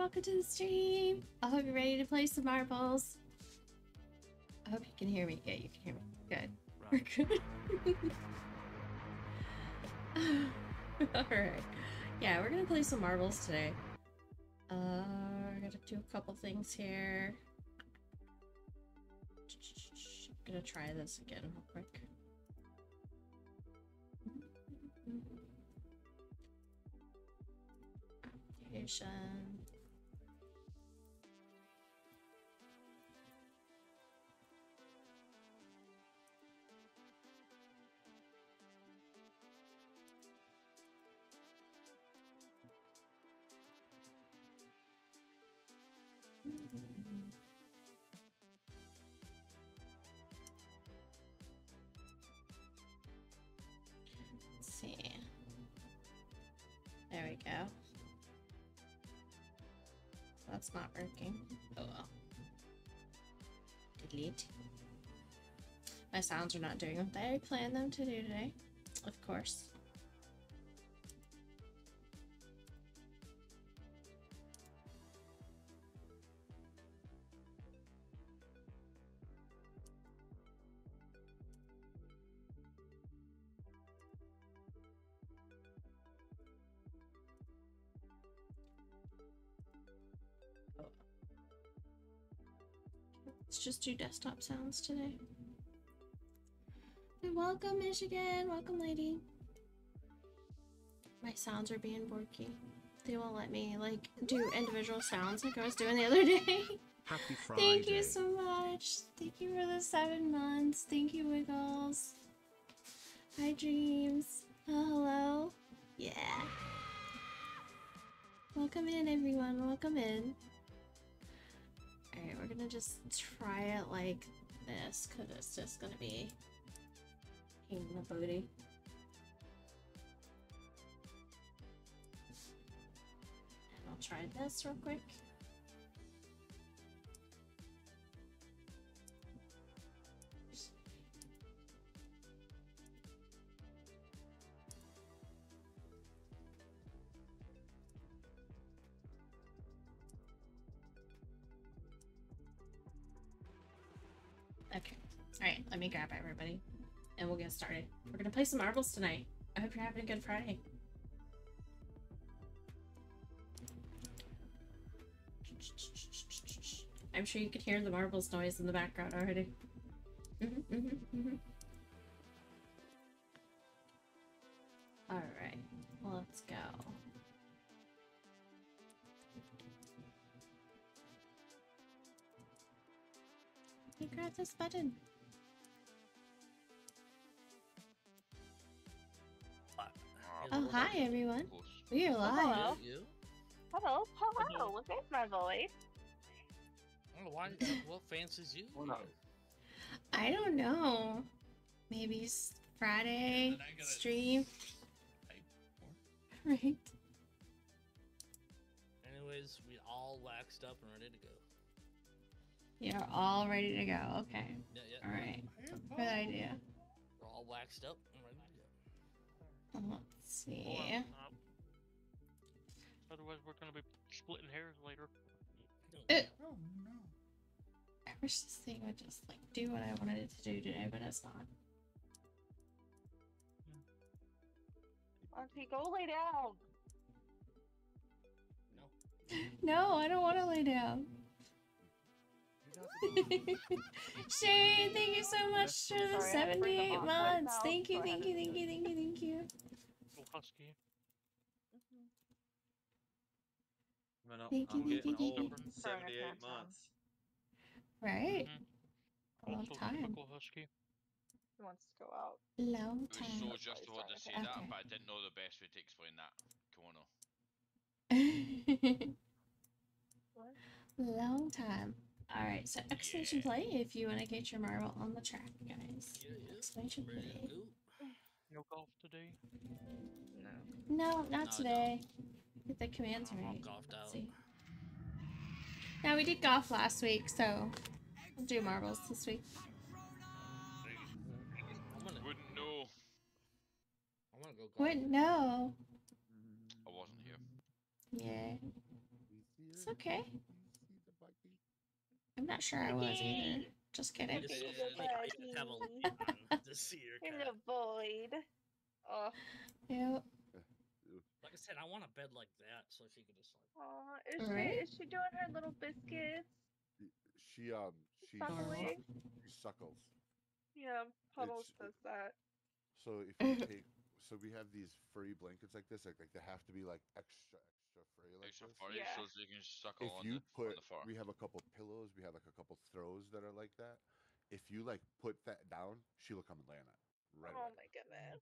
welcome to the stream. I hope you're ready to play some marbles. I hope you can hear me. Yeah, you can hear me. Good. Right. We're good. Alright. Yeah, we're gonna play some marbles today. We're gonna do a couple things here. I'm gonna try this again real quick. Application. Let's see. There we go. So that's not working. Oh well. Delete. My sounds are not doing what I planned them to do today, of course. Let's just do desktop sounds today. Welcome, Michigan. Welcome, lady. My sounds are being borky. They won't let me like do individual sounds like I was doing the other day. Happy Friday. Thank you so much. Thank you for the 7 months. Thank you, Wiggles. Hi, Dreams. Oh, hello. Yeah. Welcome in, everyone. Welcome in. Alright, we're gonna just try it like this, because it's just gonna be in the booty. And I'll try this real quick. Okay. Alright, let me grab everybody. And we'll get started. We're gonna play some marbles tonight. I hope you're having a good Friday. I'm sure you can hear the marbles noise in the background already. Alright, let's go. Hey, grab this button. Oh, hi everyone. We are live. Hello. Hello. Hello. What's my voice? Oh, why? What fancies you? I don't know. Maybe it's Friday stream. Right. Anyways, we all waxed up and ready to go. You're all ready to go. Okay. Yeah. All right. Good idea. We're all waxed up and ready to go. Let's see. Otherwise, we're gonna be splitting hairs later. Oh no! I wish this thing would just like do what I wanted it to do today, but it's not. Auntie, go lay down. No, I don't want to lay down. Shane, thank you so much for the 78 months. Thank you, thank you, thank you, thank you, thank you. Little husky. Thank you, I'm getting thank you. old. 78 months. Right? A long Also time. typical husky. He wants to go out. Long I time. was so just about to say Okay. that, but I didn't know the best way to explain that. Kimono. Long time. Alright, so exclamation play if you want to get your marble on the track, guys. Exclamation play. No golf today? No, not today. Get the commands right. Let's see. Now we did golf last week, so we'll do marbles this week. Wouldn't know. I want to go golf. Wouldn't know. I wasn't here. Yeah. It's okay. I'm not sure I was either. Just I kidding. just, Little I just have a buddy. light on to see your In cat. the void. Oh, Yep. Like I said, I want a bed like that so she can just like. aw, Right. is she doing her little biscuits? She Suckling? she suckles. Yeah, Puddles It's- does that. So if you take, so we have these furry blankets like this, like they have to be like extra furry like Extra this. furry Yeah. so you can suckle If on you the put, fur. we have a couple pillows, we have like a couple throws that are like that. If you like put that down, she'll come and lay on it right Oh away. my goodness.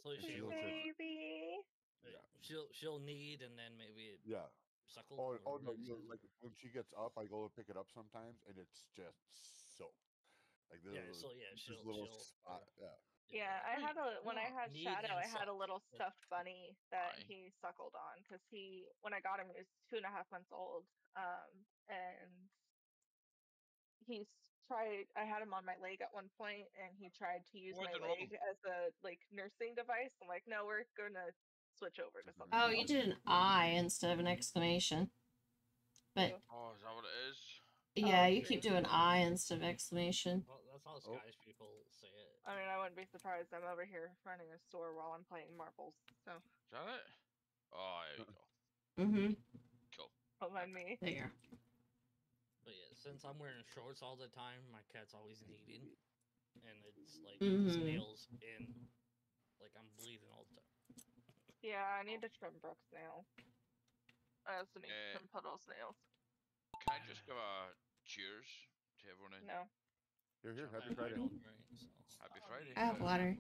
So And Sweet she'll take- baby. Yeah. She'll need and then maybe Yeah. suckle. Oh no, or you like when she gets up, I go and pick it up sometimes, and it's just soaked. Like this Yeah, little, so yeah, this she'll little she'll spot. Yeah. Yeah, I had when I had need Shadow, and I had a suck. little stuffed bunny that Aye. he suckled on because when I got him, he was 2.5 months old. And I had him on my leg at one point, and he tried to use my Nothing wrong. leg as a nursing device. I'm like, no, we're gonna switch over to something. Oh, you else. did an I instead of an exclamation. But Oh, is that what it is? yeah, you okay. keep doing I instead of exclamation. Well, that's how Oh. Scottish people say it. I mean, I wouldn't be surprised. I'm over here running a store while I'm playing marbles. So Is that it? Oh, there you go. Mm-hmm. Cool. don't mind me. There. But yeah, since I'm wearing shorts all the time, my cat's always kneading, and it's like Mhm. his nails in, like I'm bleeding all the time. Yeah, I need to trim Brooke's nails. I also need to Eh. trim Puddle's nails. Can I just give a cheers to everyone in? No, Here, I- happy I Friday. don't drink, so. Happy Friday. I have water.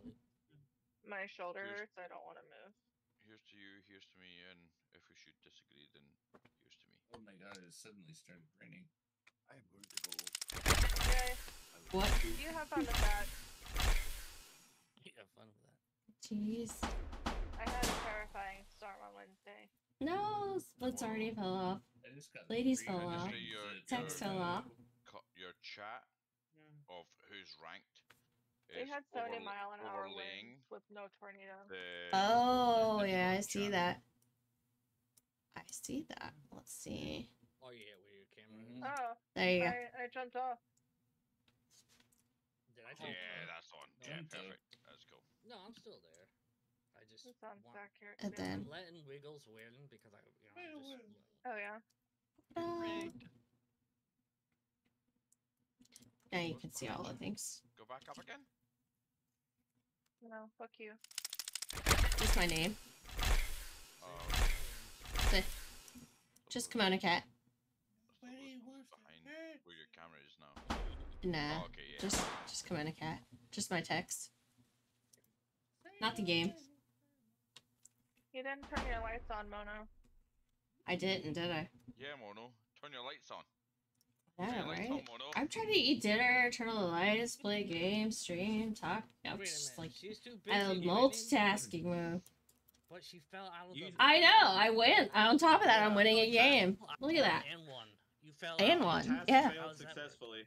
my shoulder Here's- hurts. I don't want to move. Here's to you, here's to me, and if we should disagree, then here's to me. Oh my god, it suddenly started raining. I am going to go. Yay. What? You have fun with that. You have fun with that. Jeez. I had a terrifying storm on Wednesday. No, splits already fell off. I just got Ladies rain. fell I just off. raised Your- it. Text fell off. Your chat of who's ranked They is had 70-mile-an-hour overlaying winds with no tornado. the Oh, the yeah, I Discord see chat. that. I see that. Let's see. Oh yeah, where your camera is. Oh, There you go. I jumped off. Did I jump Yeah, off? that's on. No, Yeah, I'm down. perfect. That's cool. No, I'm still there. I just That sounds want, accurate. And to be then- I'm letting Wiggles win because I, I'm just. honest. Oh yeah. Now you can see all the things. Go back up again. No, fuck you. Just my name. Just KimonoKat. Behind what's where your camera is now. Nah. Oh, okay, yeah. Just KimonoKat. Just my text. Not the game. You didn't turn your lights on, Mono. I didn't, did I? Yeah, Mono. Turn your lights on. I Turn know, your lights right? on, Mono. I'm trying to eat dinner, turn on the lights, play games, stream, talk. I'm Wait a just minute. like She's too busy. a winning, multitasking move. But she fell out of You- the. I know. I win. On top of that, I'm winning a game. Look at that. And one. You fell And out. one. Task Yeah. failed How's that work? successfully.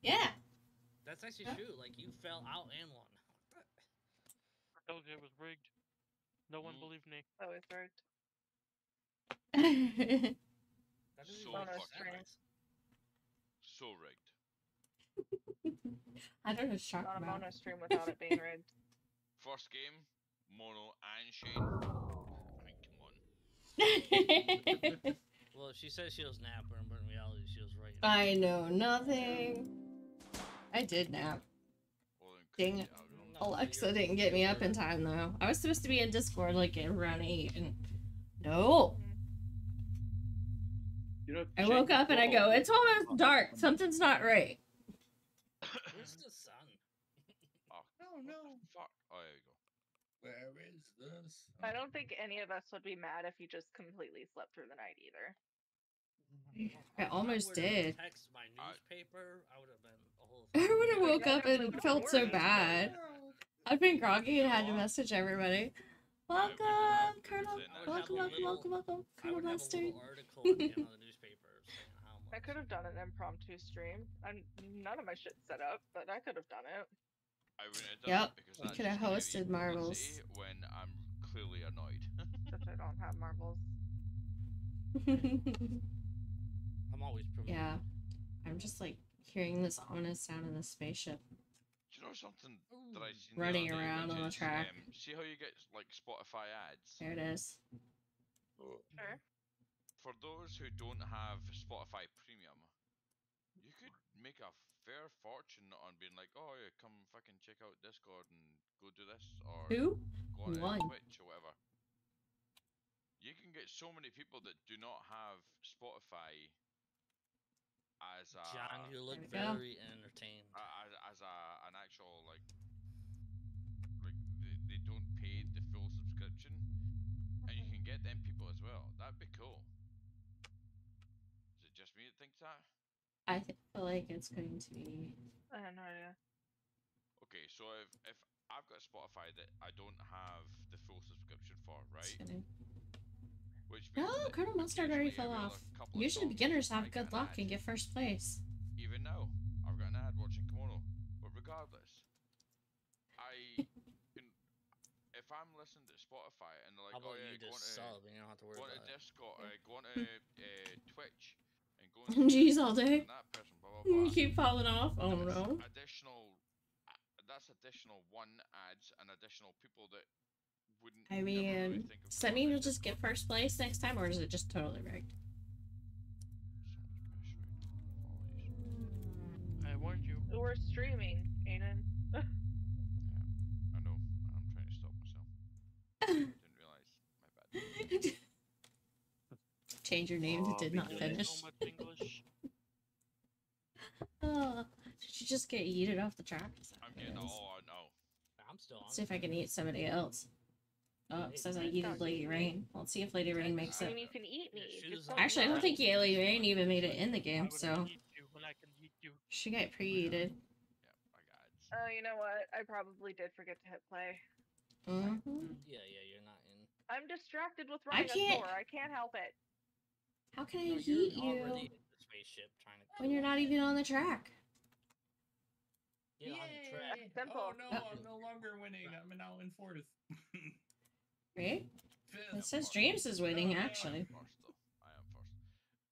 Yeah. That's actually true. Like you fell out and won. I told you it was rigged. No one Mm. believed me. Always rigged. That doesn't So even make fucking sense. So rigged. I don't know what to talk Not a about. Mono stream without it being rigged. First game, Mono and Shane. I mean, come on. Well, she says she was napper, but in reality, she was right. I know nothing. I did nap. Well, then Dang crazy it. algorithm. No, Alexa you're- didn't get me up in you're- time though. I was supposed to be in Discord like at around 8 and no. You know, I woke up and I go, it's almost dark. Something's not right. Where's the sun? Oh, Oh no. fuck. Oh, there you go. Where is this? I don't think any of us would be mad if you just completely slept through the night either. I almost would've did. Texted my newspaper. I would have been a whole. I would have woke up definitely and would've felt so worked. bad. I've been groggy and had to message everybody. Welcome, Colonel. Welcome, welcome, welcome, welcome, I Colonel would have a Mustard. little article at the end of the newspaper saying how much. I could have done an impromptu stream. None of my shit's set up, but I could have done it. I wouldn't have done Yep, it because you that's could have just gonna hosted be Marbles. publicity when I'm clearly annoyed. Except I don't have marbles. I'm always promoting. Yeah. I'm just like hearing this ominous sound in the spaceship. Do you know something that I seen Running the other day, around which on the is, track. see how you get like Spotify ads? There it is. Sure. For those who don't have Spotify Premium, you could make a fair fortune on being like, oh yeah, come fucking check out Discord and go do this, or Who? go on One. Twitch or whatever. You can get so many people that do not have Spotify as a John, you look There we go. very entertained. as an actual like they don't pay the full subscription, and you can get them people as well. That'd be cool. Is it just me that thinks that? I feel like it's going to be. I have no idea. Okay, so if I've got Spotify that I don't have the full subscription for, It's right? gonna... Which means No, that Colonel Mustard already occasionally fell every off. other couple of Usually songs beginners I have get good an luck ad. and get first place. Even now, I've got an ad watching Kimono. But regardless, if I'm listening to Spotify and they're like, How oh about yeah, you go on just to sub and you don't have to worry about it? Discord, go on to Twitch, and go and Jeez, all day. and that person, blah blah You blah. keep falling off. Oh And it's no. that's additional one ads and additional people that wouldn't. I never really mean, think of does that going mean to you'll just get Discord. first place next time, or is it just totally rigged? So much pressure right now. Apologies. I warned you. We're streaming, Aiden. Yeah, I know. I'm trying to stop myself. Didn't realize. My bad. Change your name to did not There's finish. so much English. Oh, did you just get yeeted off the track? Is that I'm what it getting is? all no. I'm still on. Let's see if I can eat somebody else. Oh, it says I Don't yeeted Lady eat me. Rain. Let's see if Lady Rain makes I it. mean, you can eat me. Yeah, You shoes just on. don't Actually, I don't eat think Lady Rain even made it in the Why game, would I so eat you when I can eat you? she got pre-yeeted. Yeah, I got it. You know what? I probably did forget to hit play. Mm-hmm. Yeah, you're not in. I'm distracted with I running a can't- store. I can't help it. How can I No, heat you're you already in the spaceship trying to. when you're not even on the track? Get on the track. Yay! Simple. Oh no, I'm no longer winning. I'm now in fourth. Right? Fifth. It says Dreams is winning, actually. First though. I am first.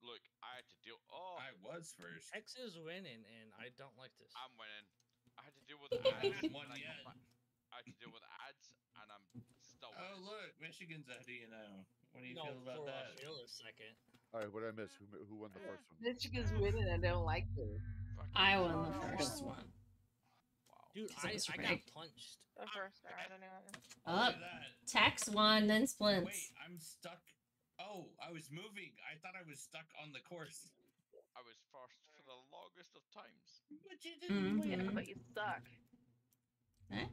Look, I had to deal. Oh, I was first. X is winning, and I don't like this. I'm winning. I had to deal with ads. I haven't won and I yet. come back- I had to deal with ads, and I'm still Oh winning. look, Michigan's ahead of you now. What do you No, feel about for that? Australia second. All right, what did I miss? Who won the first one? Michigan's winning. I don't like this. Fucking I won the Oh. first one. Wow. Dude, Because it was I rigged. got punched. The first round, anyway. Up. Look at that. Tex won, then Splints. Wait, I'm stuck. Oh, I was moving. I thought I was stuck on the course. I was first for the longest of times. But you didn't Mhm. Yeah, win. but you suck. Eh?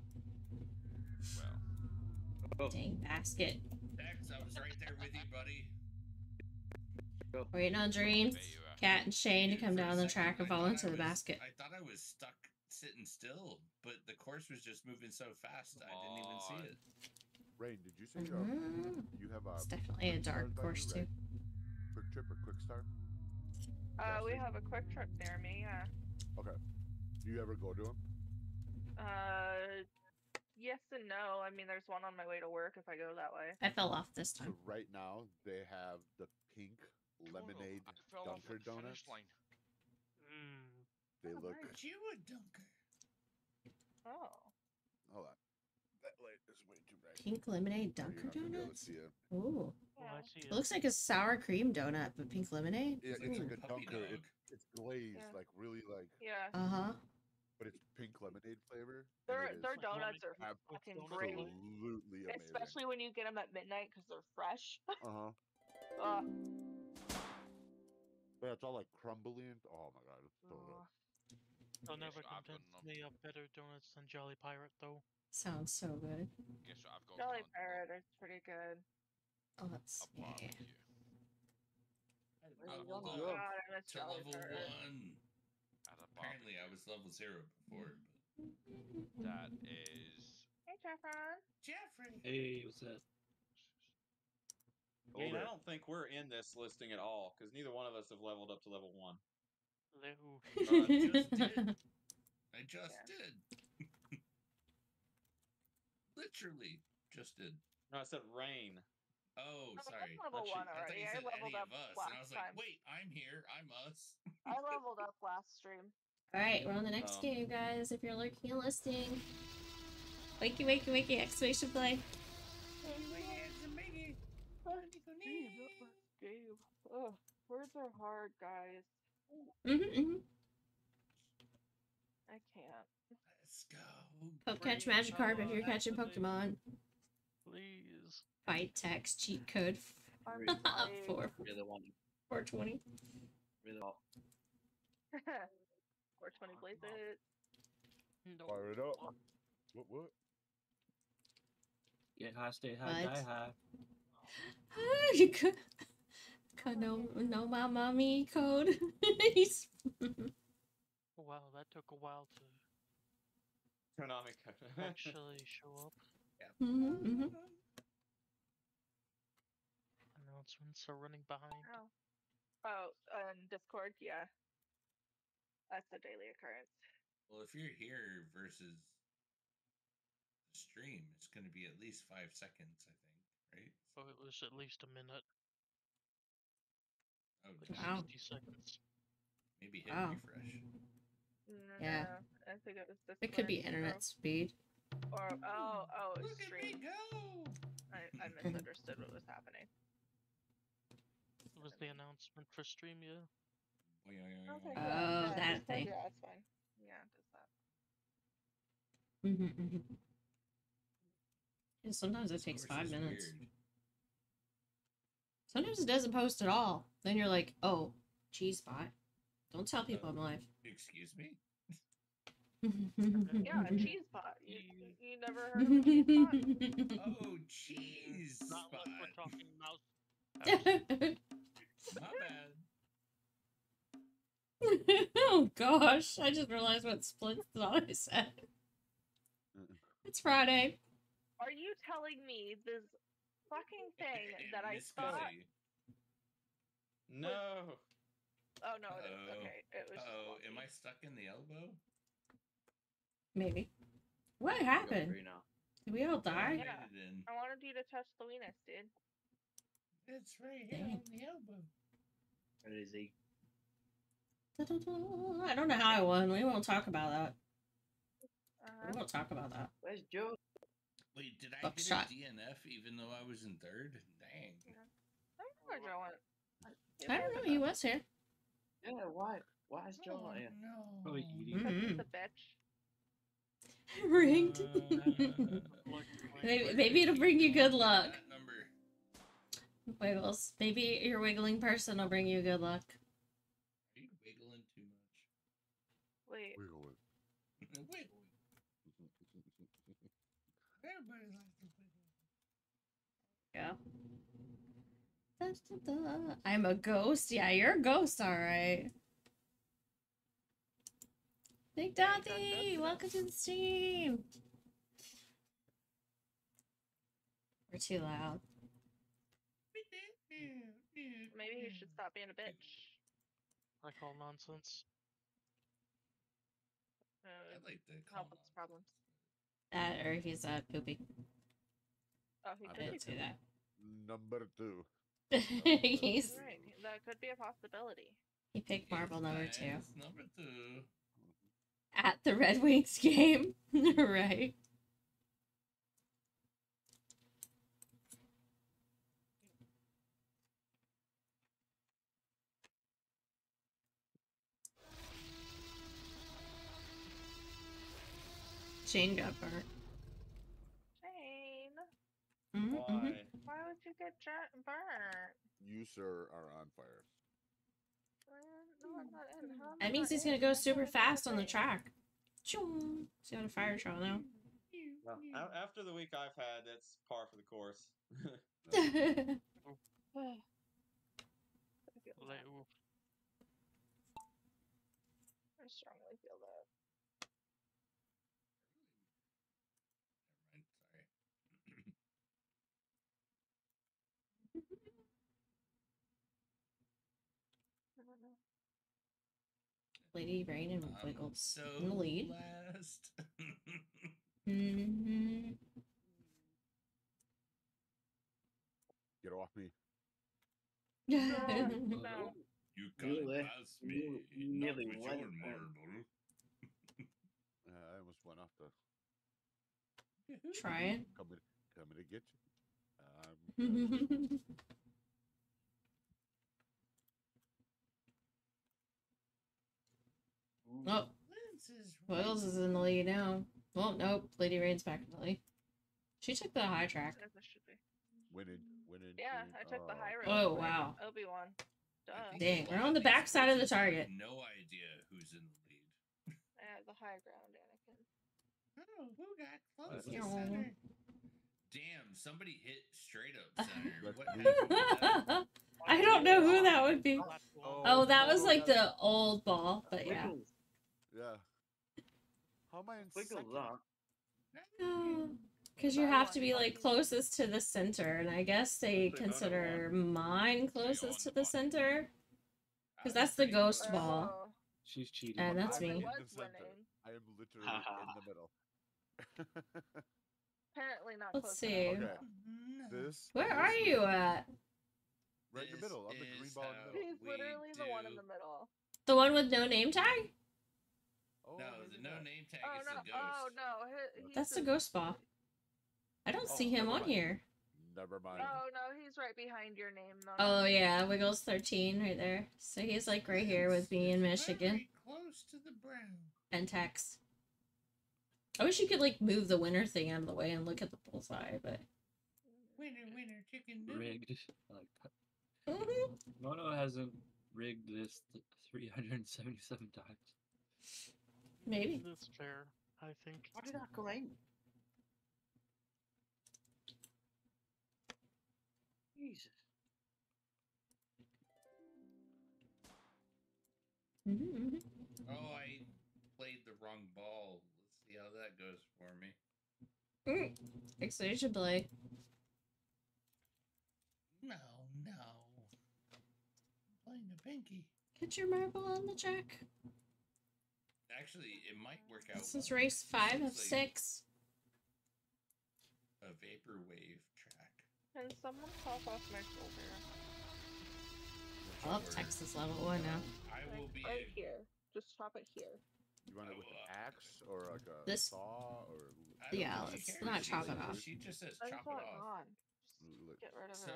Well, Dang basket. Dex, I was right there with you, buddy. Waiting on Dreams, bet you are. Cat, and Shane to Dude, come for a down the second, track and I fall thought into I the was- basket. I thought I was stuck sitting still, but the course was just moving so fast I didn't even see on. it. Rain, did you say Mhm. you have a It's definitely a quick dark start by course, you, too. right? Quick trip or quick start? We station? have a quick trip near me, yeah. Okay. Do you ever go to them? Yes and no. I mean, there's one on my way to work if I go that way. I fell off this So time. right now they have the pink lemonade I fell off dunker at the finish donuts. line. They look. Aren't you a dunker? Oh. Hold on. That light is way too bright. Pink lemonade Oh, you're Dunker not gonna be able to Donuts? see it. Ooh. Well, I Yeah. see It it. looks like a sour cream donut, but pink lemonade? Yeah, it's like Ooh. a Puppy dunker. dog. It's glazed, Yeah. like really like, Yeah. Uh-huh. but it's pink lemonade flavor. and Their it is their Like donuts are lemon- fucking donut great. flavor? absolutely amazing. Especially when you get them at midnight because they're fresh. Uh huh. But it's all like crumbly and oh my god, it's so good. They'll never Guess what I've convince done, me of better donuts than Jolly Pirate, though. Sounds so good. Guess what I've got Jolly going on? Parrot is pretty good. Oh, let's A see. barbecue. Leveled Oh up god, I miss to Jolly level Parrot. 1. At a Apparently, I barbecue. was level 0 before. That is. Hey, Jeffron. Jeffrey! Hey, what's that? Hold Gain, I it. don't think we're in this listing at all because neither one of us have leveled up to level 1. Lehu. I just did. Literally, just did. No, I said rain. Oh, I'm sorry. level Actually, 1 I thought already. you I said leveled any up of us, and last I was like, time. wait, I'm here. I'm us. I leveled up last stream. Alright, we're on the next game, guys. If you're lurking and listening. Wakey, wakey, wakey, exclamation play. Game. Ugh, words are hard, guys. I can't. Let's go. Poke catch Bring Magikarp if you're on catching activate. Pokemon. Please. Fight text cheat code I'm Really? sorry. for Really want 420. really want 420 blaze it. No. Fire it up. What? get high, stay high, What? die high. You could no my mommy code. He's Wow, that took a while to KimonoKat. actually show up. Announcements are running behind. Oh, on Discord, yeah. That's a daily occurrence. Well, if you're here versus the stream, it's going to be at least 5 seconds, I think, right? Oh, it was at least a minute. Oh, Like damn. Wow. 60 seconds. Maybe hit Wow. refresh. No, Yeah. I think it was this It could one, be internet speed. Or oh, it's Look at stream. me go! I misunderstood what was happening. It was the announcement for stream, yeah. Okay, Oh, yeah, that Discord, thing. yeah, it's fine. Yeah, it does that. Yeah, sometimes it This takes course 5 is minutes. weird. Sometimes it doesn't post at all. Then you're like, oh, cheese spot. Don't tell people I'm live. Excuse me? Yeah, a cheese pot. You never heard of a cheese pot? Oh, cheese Not spot. unless we're talking mouse. My bad. Oh gosh, I just realized what Split thought I said. It's Friday. Are you telling me this fucking thing that I Miss thought? Gussie. No. Oh no, it is. Uh-oh. Okay, it was. Uh-oh, just am lucky. I stuck in the elbow? Maybe. What Go happened? through now. Did we all I die? made Yeah. it in. I wanted you to touch the weenus, dude. It's right here Dang. on the elbow. Where is he? I don't know how I won. We won't talk about that. Uh-huh. We won't talk about that. Where's Joe? Wait, did I Buckshot. hit a DNF even though I was in third? Dang. I don't know where Joe went. I don't know. He was here. Yeah, why? Why is Joe not here? No. Probably eating. Because he's a bitch. Rigged. Like, Maybe it'll bring you good luck. That number. Wiggles. Maybe your wiggling person will bring you good luck. Are you wiggling too much? Wait. Wiggle it. Wiggling. Everybody likes to wiggle. Yeah. I'm a ghost. Yeah, you're a ghost, alright. Big Dothy, welcome to the stream. We're too loud. Maybe you should stop being a bitch. I call nonsense. I like the Help with his problems. That or he's poopy. Oh, he I could be didn't see that. Number 2. He's right. That could be a possibility. he picked marble number 2 Nice. Number 2. at the Red Wings game. Right. Shane got burnt. Shane, Why? why would you get burnt? You, sir, are on fire. No, I'm not in. How am I That means not he's in? gonna go That's super what I was fast on the saying. track. Choo! He's got a fire trial now. Well, after the week I've had, that's par for the course. I feel that. Like, I strongly feel that. Sorry. I don't know. Lady Rain and Wiggles So in the lead. last. Mm-hmm. Get off me. No. You can't Really? pass me. You Not nearly with went your and- marble. I almost went off the. Trying. Coming to get you. Oh, Wales is in the lead now. Well, nope. Lady Rain's back in the lead. She took the high track. As it should be. Winning. Yeah, I took the high road. Oh, wow. Obi-Wan. I Duh. think Dang, a we're lot on the these back side of the courses have target. No idea who's in the lead. I have the high ground, Anakin. Oh, who got close to to center? center? Damn, somebody hit straight up center. Let's What move. happened with that? I don't know who that would be. Oh, that was no, like that's- the old ball, but yeah. Wiggles. Yeah. How am I in Wiggles second? that. Because you have to be like closest to the center, and I guess they consider mine closest to the center. Because that's the ghost ball. Oh. She's cheating. And that's I me. was In the center. winning. I am literally in the middle. Apparently not Let's close see. enough. Okay. This. Where this are is you at? Right in the This middle. I'm the green is ball in how the middle. He's we literally the one in do- the middle. The one with no name tag? Oh, No, maybe the no not. name tag Oh is no! the ghost. Oh no! He's That's the just- ghost ball. I don't Oh, see him never on mind. here. Never mind. Oh no! He's right behind your name. No, Oh yeah, Wiggles 13 right there. So he's like right here with me in Michigan Very close to the brown. and Tex. I wish you could like move the winner thing out of the way and look at the bullseye, but Winner, chicken dinner. Rigged. I like that. Mono hasn't rigged this 377 times. maybe. That's fair, I think. Why did I come in? Jesus. Mhm. Oh, I played the wrong ball. Let's see how that goes for me. Actually, you should play. No. I'm playing the pinky. Get your marble on the track. Actually, it might work out. This is well. race 5 of Looks like 6. A vaporwave track. Can someone pop off my shoulder? Oh, Tex is level 1 now. I will be. Right here. Just chop it here. You want it with an axe or like a This- saw or? I don't Yeah, think she let's cares. not She chop it says- off. She just says I chop just it want it off. gone. Look, Get rid of it. So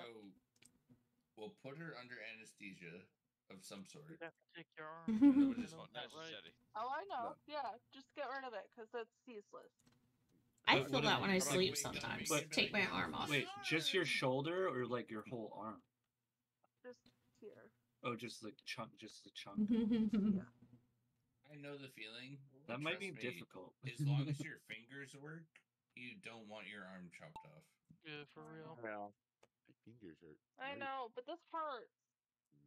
we'll put her under anesthesia of some sort. You have to take your arm. That Mhm. was I just know not that, right? necessary. Oh, I know. No. Yeah, just get rid of it because it's useless. I What feel if- that when I what if- sleep Wake up, sometimes. wake up, Take my wake up. arm off. Wait, just your shoulder or like your whole arm? Just here. Oh, just like chunk, just a chunk. I know the feeling. That might be Trust me, difficult. As long as your fingers work, you don't want your arm chopped off. Yeah, for real. Well, my fingers hurt. I My- know, but this hurts.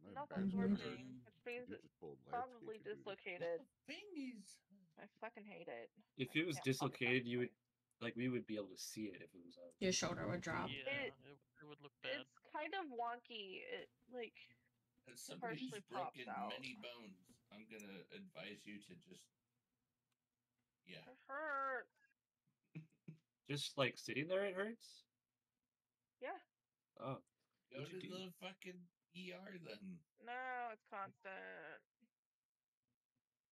My Nothing's back hurt. working, which means You it's just pulled probably landscaping, dude. dislocated. Fingers. I fucking hate it. If I it was can't dislocated, you would fucking like we would be able to see it if it was out. Your shoulder would drop. Yeah, It- it would look play. bad. It's kind of wonky. It like As somebody who's partially pops broken out. many bones, I'm gonna advise you to just. Yeah. it hurts. Just like sitting there, it hurts. Yeah. Oh, Go What'd to you do? the fucking ER then. No, it's constant.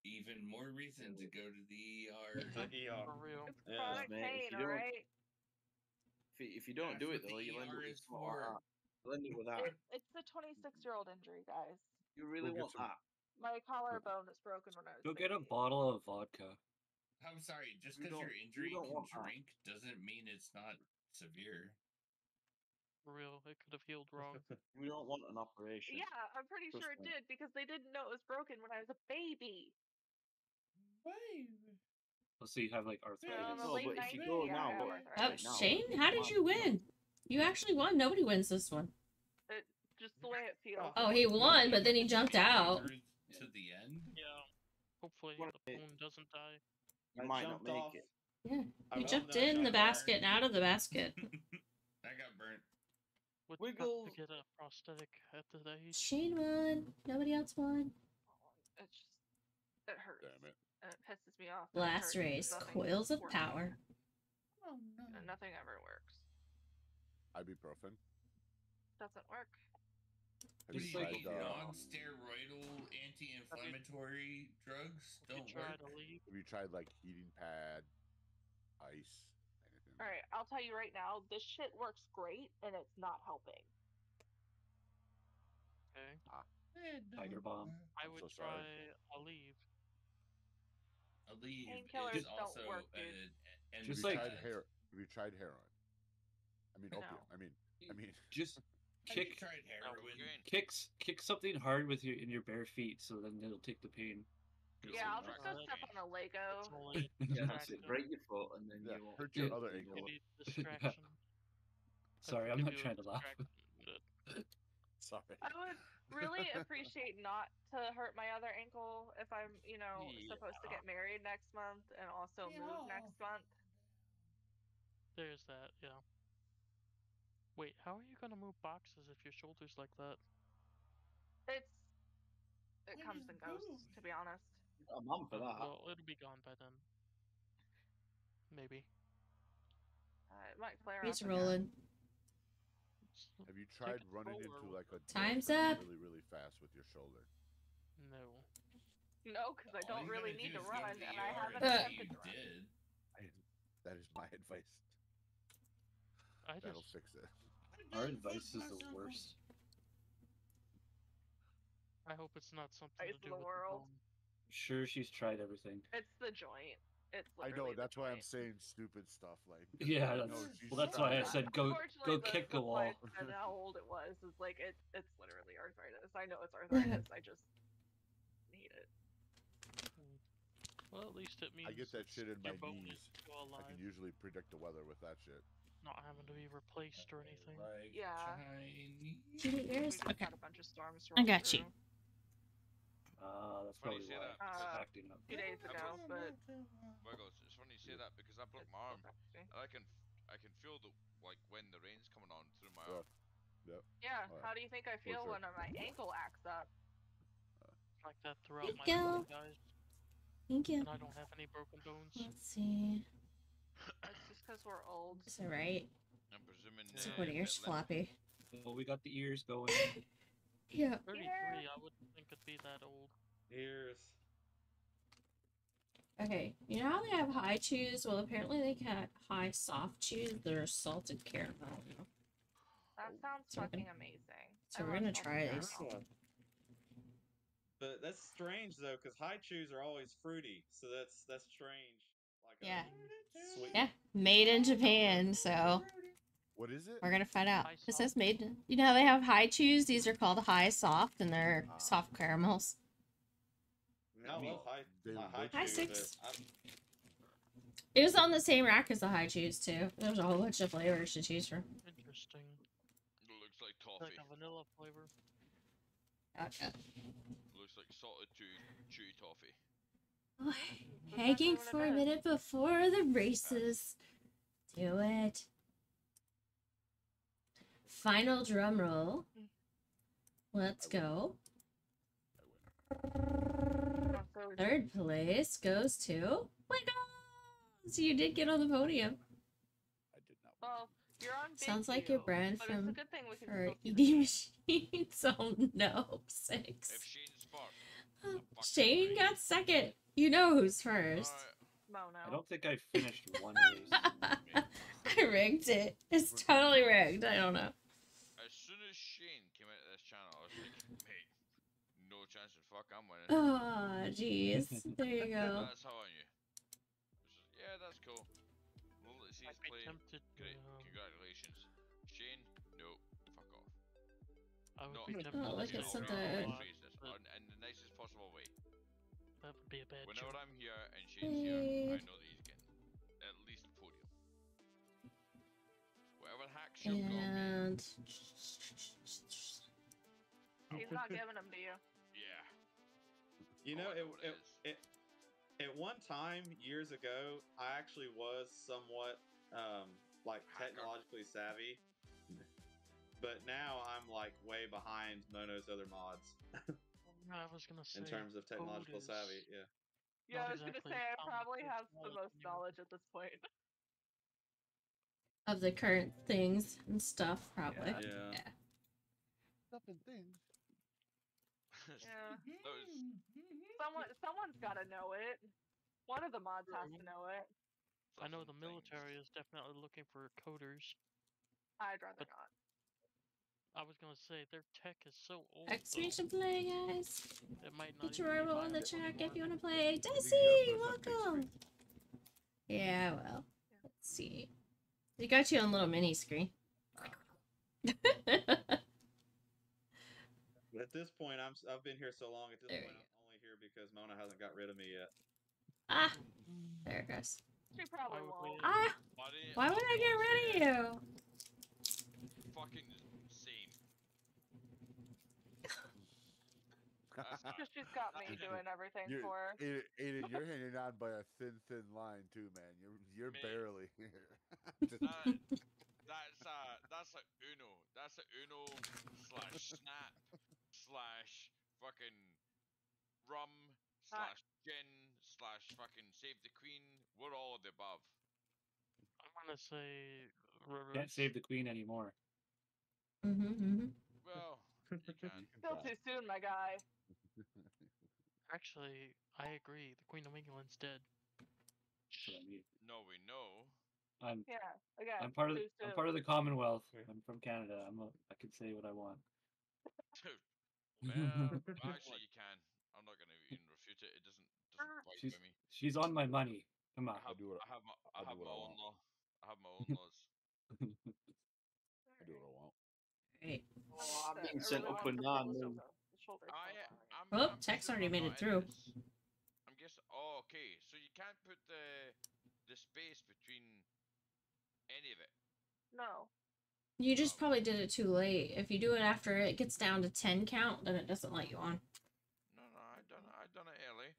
Even more reason to go to the ER. the ER. for real. It's Yeah, chronic mate, if pain, you don't- alright? If you don't That's do what it though, the you'll end up ER with is something like for. that. You'll end up with that. It's a 26-year-old injury, guys. You really Go get want some- that? My collarbone is broken when I was Go get a 15. bottle of vodka. I'm sorry, just You because don't- your you injury don't can want that. drink doesn't mean it's not severe. For real, it could have healed wrong. You don't want an operation. Yeah, I'm pretty sure it Trust me. did because they didn't know it was broken when I was a baby. Let's see, you have like So arthritis. I'm a No, late but if 90s, you go yeah, now, I have look, arthritis. Oh, right now, Shane, how did you win? You actually won. Nobody wins this one. Just the way it feels. Oh, he won, but then he jumped out. Through to the end. Yeah. Hopefully Well, the it- phone doesn't die. You I might not jumped make off. it. Yeah, I he was jumped there, in the jumped basket and out of the basket. I got burnt. Would Wiggles. have to get a prosthetic at that age. Shane won. Nobody else won. It's just, it hurts. Damn it. And it pisses me off. that it Last hurts race, because nothing coils of works. power. Oh no. And nothing ever works. Ibuprofen. doesn't work. Have What you do you tried eat? Non-steroidal anti-inflammatory drugs You don't try work. to leave. Have you tried like heating pad, ice, anything? All right, I'll tell you right now, this shit works great, and it's not helping. Okay. Tiger Bomb. I I'm would so sorry. try a leave. Aleve Painkillers is don't also work, dude. an Just Have you like- tried hair? Have you tried heroin? I mean opium. No. I mean. Just Have you kick tried heroin? kick something hard with your in your bare feet, so then it'll take the pain. Yeah, I'll It's just go all step on a Lego. It's only Yeah, that's distraction. it. Break your foot and then Yeah, you won't hurt your feel other it ankle. anymore. Maybe distraction. Sorry, I'm Give not you a trying to laugh. distraction, but Sorry. I would really appreciate not to hurt my other ankle if I'm, supposed to get married next month and also move next month. There's that, yeah. Wait, how are you gonna move boxes if your shoulder's like that? It comes and goes, to be honest. Got a mum for that. Well, it'll be gone by then. Maybe. It might flare He's up again. rolling. Have you Take tried it running slower into with like a the- Time's dolphin up. really, really fast with your shoulder? No. No, because I All don't you really gotta need do to is go run, the and I ER haven't and say attempted you to run. did. That is my advice. I That'll just fix it. Our advice is the worst. I hope it's not something Ice to of do the with world. the bone. Sure, she's tried everything. It's the joint. It's I literally know. That's the why I'm joint. saying stupid stuff like. Yeah, I that's know she's well. That's why I tried. said go Unfortunately, kick the why I wall. said how old it was is like it's literally arthritis. I know it's arthritis. I just need it. Well, at least it means I get that shit in your my bone knees. is still I can alive, usually predict the weather with that shit. not having to be replaced or anything. Like Yeah. Chinese. Did it We yours? just Okay. had a bunch of storms I roll got you. through That's Funny probably you say why that, because it's acting up. 2 days ago, but Wiggles, it's funny you say that because I broke it's my arm still crazy. and I can feel the like when the rain's coming on through my Yeah. arm. Yep. Yeah, Alright. how do you think I feel sure. when my ankle acts up? Like that throughout my Thank you. body, guys. Thank you. And I don't have any broken bones. Let's see. It's just because we're old. Is it right? I'm presuming. It's like, what are yours, bit limp. floppy? Well, we got the ears going. Yeah. 33, I wouldn't think it'd be that old. Ears. Okay, you know how they have high chews? Well, apparently they got high soft chews that are salted caramel. That sounds So we're fucking gonna- amazing. So I we're love gonna salted try caramel. this. But that's strange though, because high chews are always fruity, so that's strange. Like Yeah. sweet. Yeah, made in Japan, so What is it? we're gonna find out. High It says soft. made. You know how they have high chews? These are called high soft, and they're Ah. soft caramels. I love high. They My high look Hi, chews. Six. I'm- It was on the same rack as the high chews too. There's a whole bunch of flavors to choose from. Interesting. It looks like Like toffee. a vanilla flavor. Gotcha. Looks like salted chewy toffee. Oh, hanging for a minute before the races. Do it. Final drum roll. Let's go. Third place goes to Wiggles. You did get on the podium. I did not. Well, you're on big Sounds like queue, your brand but it's a from good thing we can for still see eating the machines. Oh no, If 6. Shane's first, Oh, the fucking Shane race. got second. You know who's first. Alright, Mono. I don't think I finished one race. I rigged it. It's totally rigged. I don't know. as soon as Shane came into this channel, I was like, mate, no chance in fuck I'm winning. Oh, jeez. There you go. That's how I knew. It's just, yeah, that's cool. Well, let's see I'd his be play. tempted to, Great, congratulations. Shane, no, fuck off. I would No, be no, tempted Oh, to look no, at say some no, the- no, otherwise, phrase this, but in the nicest possible way. that would be a bad Whenever joke. I'm here and Shane's here, I Wait. know that he's getting at least a podium. Whatever hack she'll got, And He's not giving them to you. yeah. You Oh, know, I know what it is. at one time years ago, I actually was somewhat like Hacker. technologically savvy, but now I'm like way behind Mono's other mods I was gonna say in terms of technological code savvy. is- Yeah. Yeah, Not I was gonna exactly say I common probably sense have the knowledge most anymore. knowledge at this point. of the current things and stuff, probably. Yeah. Yeah. Stuff and things. Yeah. That was Someone's got to know it. One of the mods has to know it. I know the some military things. is definitely looking for coders. I'd rather But- not. I was gonna say their tech is so old. Exclamation play, guys. It might not Put even your be rival in the viable chat if anymore. you want to play. I think you gotta Desi, put us on big welcome. screen. Yeah, well, let's see. They got you on little mini screen. At this point, I've been here so long. At this There point, we I'm only here because Mona hasn't got rid of me yet. Ah, there it goes. She probably Why would won't. we- Ah, Buddy, why would I get rid of you? Fucking same. That's not- Because she's got me doing everything You're, for her. Aiden, you're hanging on by a thin line too, man. You're Mate. barely here. Just- That's a Uno. That's a Uno / snap / fucking rum / gin / fucking save the queen. We're all of the above. I'm gonna say reverse. Can't save the queen anymore. Well, you can. Still too soon, my guy. Actually, I agree. The Queen of England's dead. That's what I mean. No, we know. Yeah, again. I'm part of too I'm soon. part of the Commonwealth. I'm from Canada. I can say what I want. Well, actually, you can. I'm not gonna even refute it. It doesn't quite She's with me. she's on my money. Come on. I have I'll do my what I own want. law. I have my own laws. I do what I want. Right. Oh, I'm I being really sent want up and to down. pull this man. over the shoulder. Well, text guessing already we're made not it through. in this. I'm guessing. Oh, okay. So you can't put the space between any of it. No. You just probably did it too late. If you do it after it gets down to 10 count, then it doesn't let you on. No, I done it early.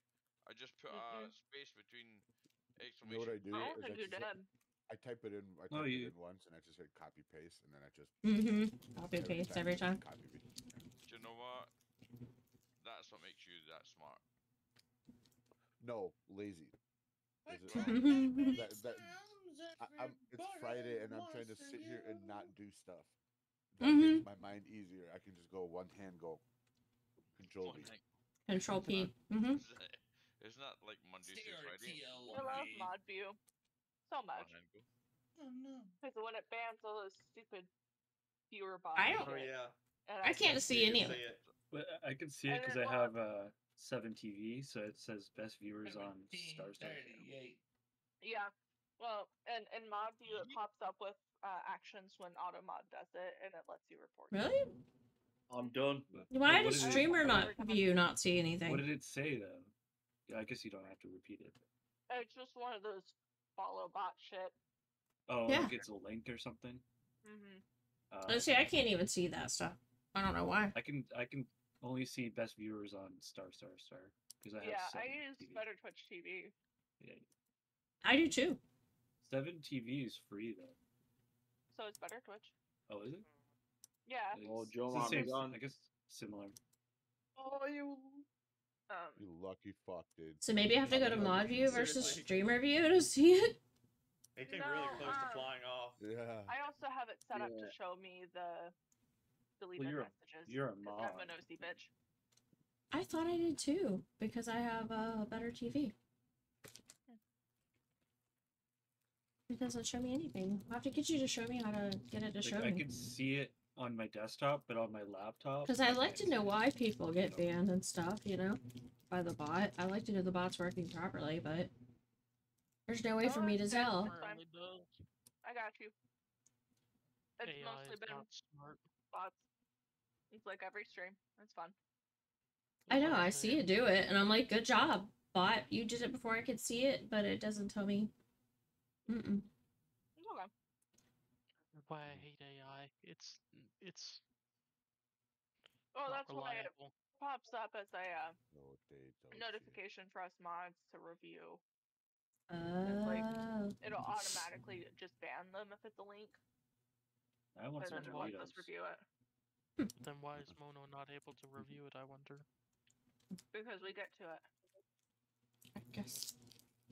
I just put a space between You know what I exclamation. do? I don't is think you just did. I type it in. I No, type you- it in once, and I just hit copy paste, and then I just Copy paste every just time. Copy paste. Do you know what? That's what makes you that smart. No, lazy. Is it- it's Friday, and I'm trying to sit here and not do stuff. That makes my mind easier. I can just go one hand, go Control V. Control P. It's not like Monday through Friday. I love mod view so much. One hand go. Oh no. Because when it bans all those stupid viewer bots. I don't- Oh yeah. and I can't see any of it. But I can see it And because then I have 7 TV, so it says best viewers on Star Star. Yeah. Well, and in mod view it pops up with actions when auto mod does it, and it lets you report. Really? I'm done. Why what does did it- streamer not view not see What anything? did it say though? Yeah, I guess you don't have to repeat it. It's just one of those follow bot shit. Oh, Yeah. like it's a link or something. Let's see, I can't even see that stuff. I don't know why. I can only see best viewers on Star because I have Yeah, 7 I use TV. Better Twitch TV. Yeah. I do too. 7 TV is free though. So it's Better Twitch. Oh, is it? Yeah. Oh, It's Joe, the I'm same. done. I guess similar. Oh, you. You lucky fuck, dude. So maybe I have to go to mod view versus Seriously. streamer view to see it. It came No, really close to flying off. Yeah. I also have it set up to Yeah. show me the deleted you're messages. a 'cause I'm a mod. nosy bitch. I thought I did too, because I have a better TV. It doesn't show me anything. I'll have to get you to show me how to get it to show Like, I me. can see it on my desktop, but on my laptop. Because I like can't to see know it. why people get banned and stuff, you know, by the bot. I like to know the bot's working properly, but there's no way for me to tell. That's fine. Currently does. I got you. It's AI mostly is been not smart. bots. It's like every stream. It's fun. I know, I see it do it, and I'm like, good job, bot. You did it before I could see it, but it doesn't tell me. Mm-mm. It's okay. Why I hate AI. It's Oh, not that's why it reliable. pops up as a No date, no notification for us mods to review. Oh. It'll automatically just ban them if it's a link, I want and some then it lets Doritos. us review it. Then why is Mono not able to review it, I wonder? Because we get to it. I guess.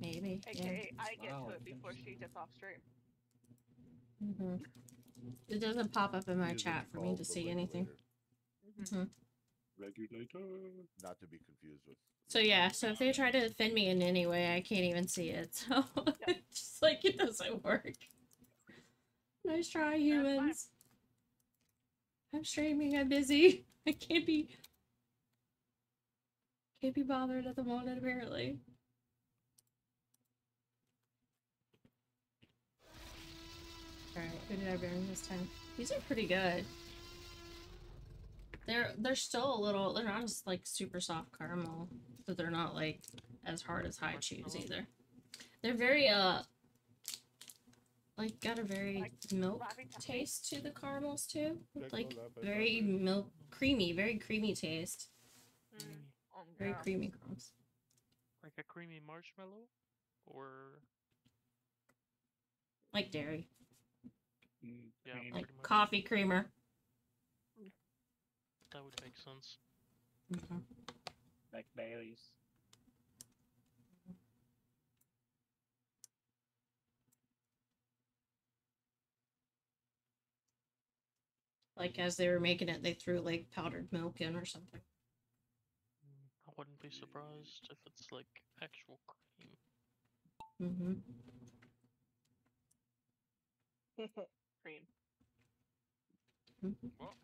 Maybe. Yeah. AKA, I get Wow, to it before she gets off stream. Mm-hmm. It doesn't pop up in my Usually chat for me called to the see anything. regulator. Mhm. Regulator. Not to be confused with. So yeah, so if they try to offend me in any way, I can't even see it. So it's just like it doesn't work. Nice try, humans. I'm streaming. I'm busy. I can't be bothered at the moment apparently. Alright, who did I burn this time? These are pretty good. They're still a little, they're not as like super soft caramel, but they're not like as hard as high chews either. They're very like got a very milk taste to the caramels too. Like very very creamy taste. Very creamy caramels. Like a creamy marshmallow? Or Like dairy. yeah, Like pretty much. coffee creamer. That would make sense. Like Bailey's. Like as they were making it, they threw like powdered milk in or something. I wouldn't be surprised if it's like actual cream. Cream. What?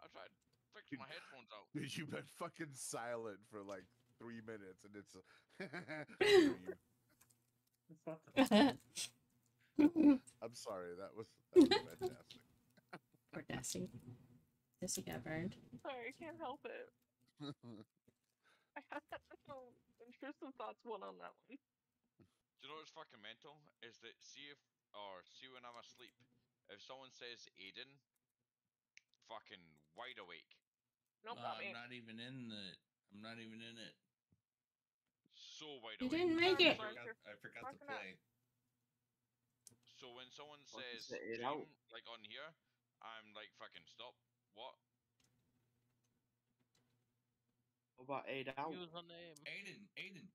I tried to fix my headphones out. You've been fucking silent for like 3 minutes, and it's. I'm sorry. That was fantastic. Poor Desi. Desi got burned. Sorry, I can't help it. I had intrusive thoughts one on that one. Do you know what's fucking mental? Is that see when I'm asleep, if someone says Aiden, fucking wide awake. Nope, not me. I'm not even in it. So wide You awake. didn't make it. I forgot to play. So when someone What says is it dream, out? like on here, I'm like fucking stop. What? What about 8 out? Use a name. Aiden.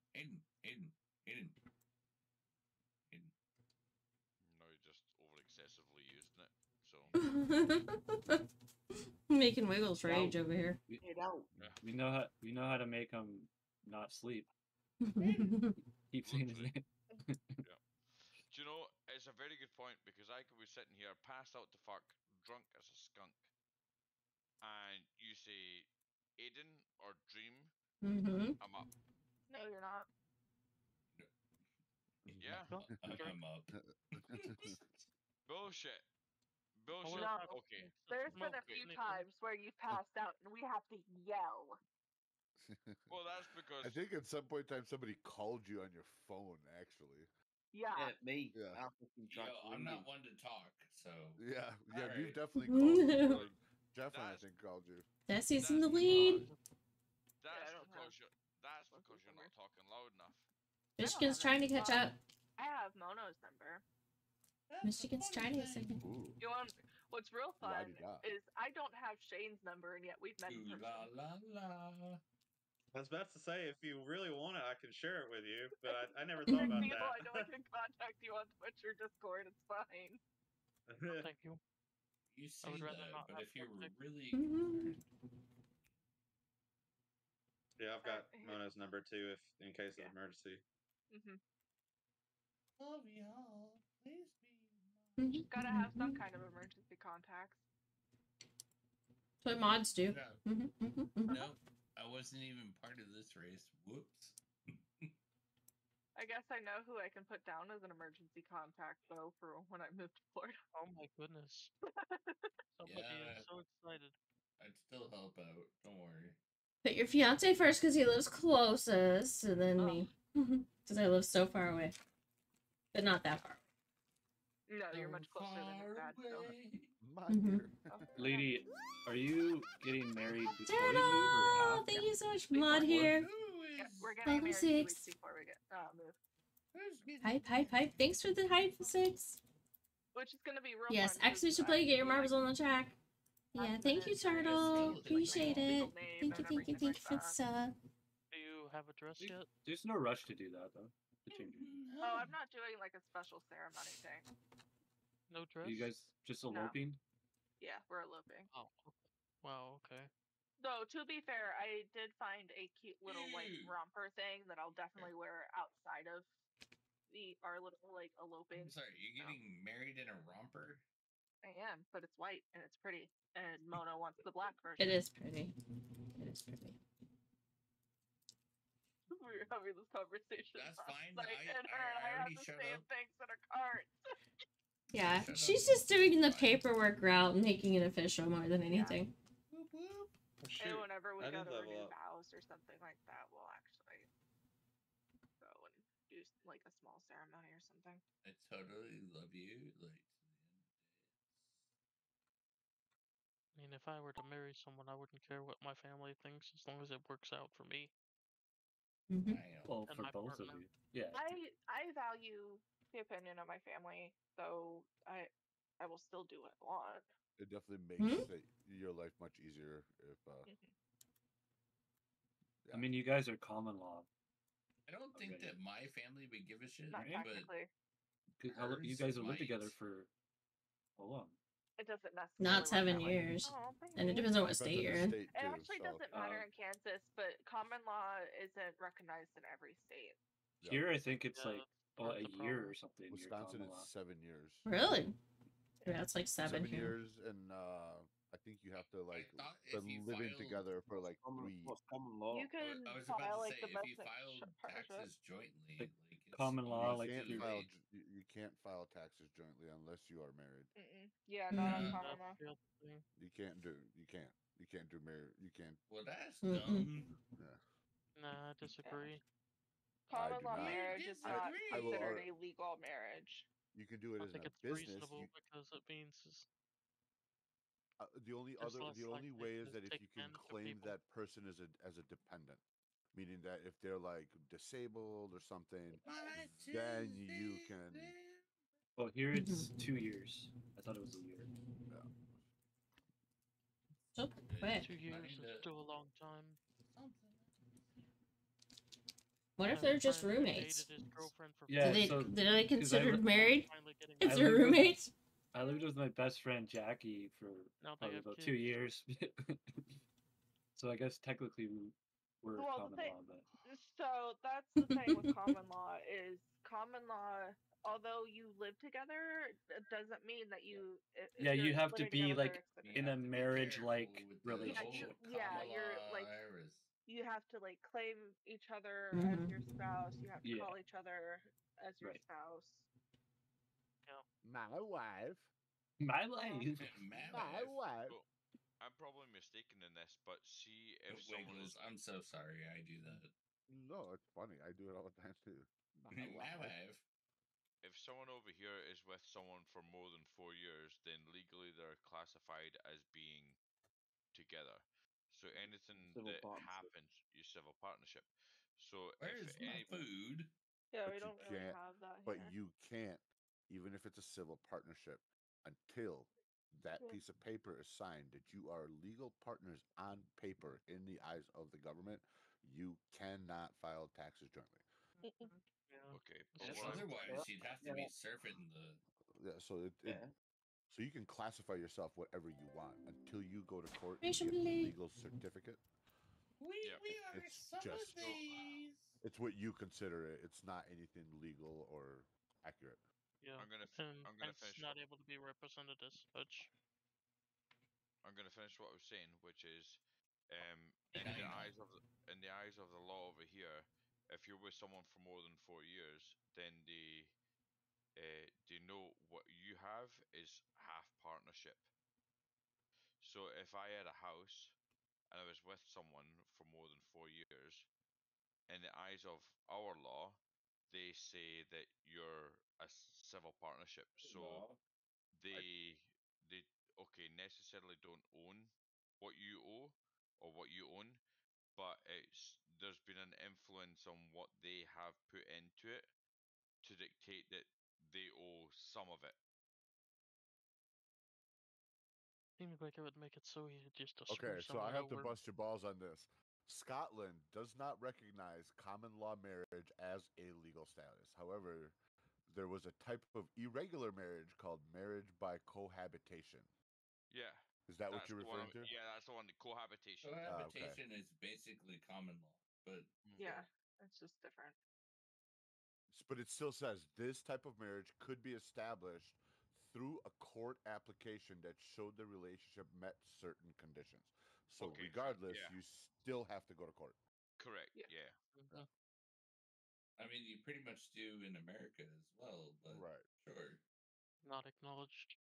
No, you just over excessively using it. So Making wiggles rage over here. 8 out. We know how to make them not sleep. Keep saying his name. yeah. Do you know, it's a very good point because I could be sitting here passed out to fuck, drunk as a skunk, and you say Aiden or Dream, I'm up. No, you're not. Yeah. I'm up. Bullshit. No, Okay. there's been a few times where you passed out and we have to yell. Well, that's because I think at some point in time somebody called you on your phone. Actually. Yeah. Me. Yeah. I'm not one to talk, so. Yeah. All We've right. definitely called you. Jeff, I think, called you. Desi's in the lead. That's because you're not talking loud enough. Michigan's trying to catch up. I have Mono's number. Michigan's trying to get second. You want? What's real fun La-di-da. is I don't have Shane's number, and yet we've met in person. I was about to say, if you really want it, I can share it with you, but I never thought about that. I know I can contact you on Twitch or Discord. It's fine. Thank you. You say would rather that, not but have if you're conflict. really Yeah, I've got Mono's number too, if in case of emergency. Love y'all. Please be. Gotta have some kind of emergency contacts. That's what mods do. No, I wasn't even part of this race. Whoops. I guess I know who I can put down as an emergency contact, though, for when I move to Florida. Oh my goodness. Somebody is so excited. I'd still help out. Don't worry. Put your fiance first because he lives closest, and then me. Because I live so far away. But not that far. No, you're much closer than your dad. Lady, are you getting married before you Turtle! move or after? Thank you so much, Mod here. Yeah, we're getting married 2 weeks before we get move. Hype. Thanks for the hype, 6. Which is gonna be real Yes, fun. actually should play. Get your marbles on the track. Yeah, thank you, Turtle. Appreciate it. Thank you for the sub. Do you have a dress yet? There's no rush to do that though. To change it. Oh, I'm not doing like a special ceremony thing. No dress. You guys just eloping? Yeah, we're eloping. Oh. Wow. Okay. Though to be fair, I did find a cute little like Ew. romper thing that I'll definitely wear outside of our little like eloping. I'm sorry, you're getting married in a romper? I am, but it's white and it's pretty. And Mona wants the black version. It is pretty. It is pretty. We were having this conversation. That's last fine. night, I and her and I already had the showed same up. things in our cart. Yeah, Shut she's up. just doing the Fine. paperwork route and making it official more than anything. Whoop whoop. Well, shoot, And whenever we I go did to level renew up. vows or something like that, we'll actually go and do like a small ceremony or something. I totally love you. Like, I mean, if I were to marry someone, I wouldn't care what my family thinks as long as it works out for me Mm-hmm. wow. Well, and for my both partner. of you. Yeah. I value the opinion of my family, though I will still do what I want. It definitely Hmm? makes your life much easier if. I mean, you guys are common law. I don't think already. that my family would give a shit, Not Right? but technically. You hers guys have lived might. together for how long? It doesn't necessarily Not work 7 that way. years. Oh, And it baby. depends on what Depends state on you're the in. state It too. actually So doesn't matter in Kansas, but common law isn't recognized in every state. yeah. Here, I think it's Yeah, like part of a the year problem. or something. Your Wisconsin, common law. it's 7 years. Really? Yeah, it's like 7 here. years, and I think you have to like thought been if you living filed- together for like Common, 3. what's common law? You can I was file about to like say, if you domestic filed partnership. taxes jointly, Like, like it's common law, only like, You can't through- file. legally- You can't file taxes jointly unless you are married. Yeah, not on Yeah. common law. That's the other thing. You can't do. You can't. You can't do married. You can't. Well, that's Mm-mm. dumb. Yeah. Nah, I disagree. Common do law not. marriage is I not disagree. I will- considered a legal marriage. You can do it I as in think a it's business. reasonable because it means is The only There's other. less The only likely way to is that if take you can advantage of claim people. that person as a dependent, meaning that if they're like disabled or something, then you can. Well, here it's 2 years. I thought it was a year. So quick. 2 years is Kinda- still a long time. What if I have a they're just friend who roommates? dated his girlfriend for Yeah, Do they, so- they're they 'cause I considered li- married finally getting if I they're lived with- roommates? I lived with my best friend Jackie for Now they probably have about 2 kids. years. So I guess technically we're Well, the common thing- law, but So that's the thing with common law is common law. Although you live together, it doesn't mean that you. If yeah, you you're have to living be together, like they're expected in to- a marriage-like careful with the whole relationship. Yeah, common you're, law like- virus. You have to like claim each other Mhm. as your spouse. You have to Yeah. call each other as your Right. spouse. My wife. My life. My wife. Well, I'm probably mistaken in this, but see if It someone wiggles. is I'm so sorry. I do that. No, it's funny. I do it all the time too. My wife. if someone over here is with someone for more than 4 years, then legally they're classified as being together. So anything Civil that partnership. happens, you civil partnership. So Where's if my any, food? Yeah, But we you don't really can't- have that But here. you can't, even if it's a civil partnership, until that Yeah. piece of paper is signed that you are legal partners on paper in the eyes of the government, you cannot file taxes jointly. Yeah. okay, but That's what I'm Otherwise, you'd have to be surfing the. Yeah, so so you can classify yourself whatever you want until you go to court and Racial get the belief. legal certificate. Yeah. We are It's some just- of these. It's what you consider it. It's not anything legal or accurate. Yeah. I'm gonna And I'm gonna hence finish not what, able to be represented as such. I'm gonna finish what I was saying, which is Yeah, in the I know. eyes of in the eyes of the law over here, if you're with someone for more than 4 years, then they know what you have is half partnership. So if I had a house and I was with someone for more than 4 years, in the eyes of our law, they say that you're a civil partnership. So they okay necessarily don't own what you owe or what you own, but there's been an influence on what they have put into it to dictate that they owe some of it. Seems like it would make it so easy just to Okay, screw so I someone have to over. bust your balls on this. Scotland does not recognize common law marriage as a legal status. However, there was a type of irregular marriage called marriage by cohabitation. Yeah. Is that what That's you're the one. referring to? Yeah, that's the one. The cohabitation. Cohabitation is basically common law, but Yeah, it's just different. But it still says this type of marriage could be established through a court application that showed the relationship met certain conditions. So Okay, regardless, yeah. you still have to go to court. Correct. Yeah. I mean, you pretty much do in America as well, but Right. sure. Not acknowledged.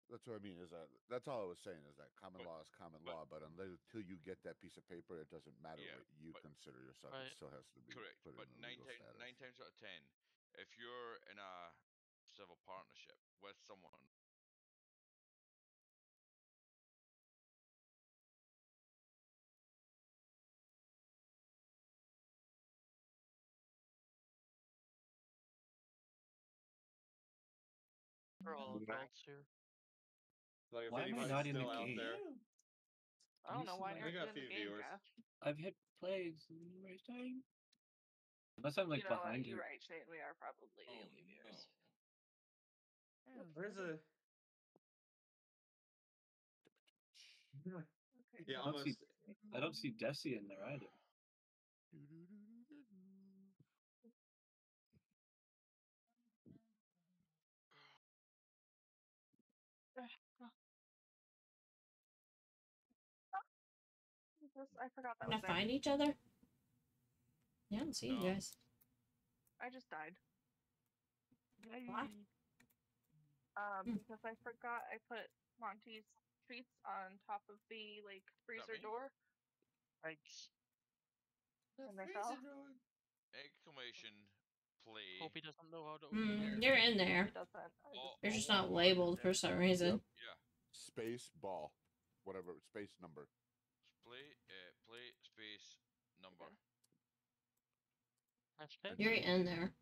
That's what I mean. Is that's all I was saying? Is that common law is common law, but until you get that piece of paper, it doesn't matter Yeah, what you but- consider yourself. Right. It still has to be Correct. put But in the legal status. 9 times out of 10, if you're in a civil partnership with someone, We're all adults here. Like if Why am I anybody's not in the still out game? there, I don't know why we you're got a in the few game, viewers. Jeff. I've hit play numerous times. Unless I'm like You know what? behind You're it. right, Shane. We are probably the Oh, only viewers. no. Where's a? Okay. Yeah, I don't see. almost. I don't see Desi in there either. I forgot that Gonna was there. find each other? Yeah, I don't see you No. guys. I just died. Why? Because I forgot I put Monty's treats on top of the like freezer me? door, Thanks. and they fell. exclamation play. Hope he doesn't know how to open it. You're in there. It doesn't. They're just not labeled for some reason. Yeah. Space ball, whatever space number. Play space number. Hashtag. You're in there.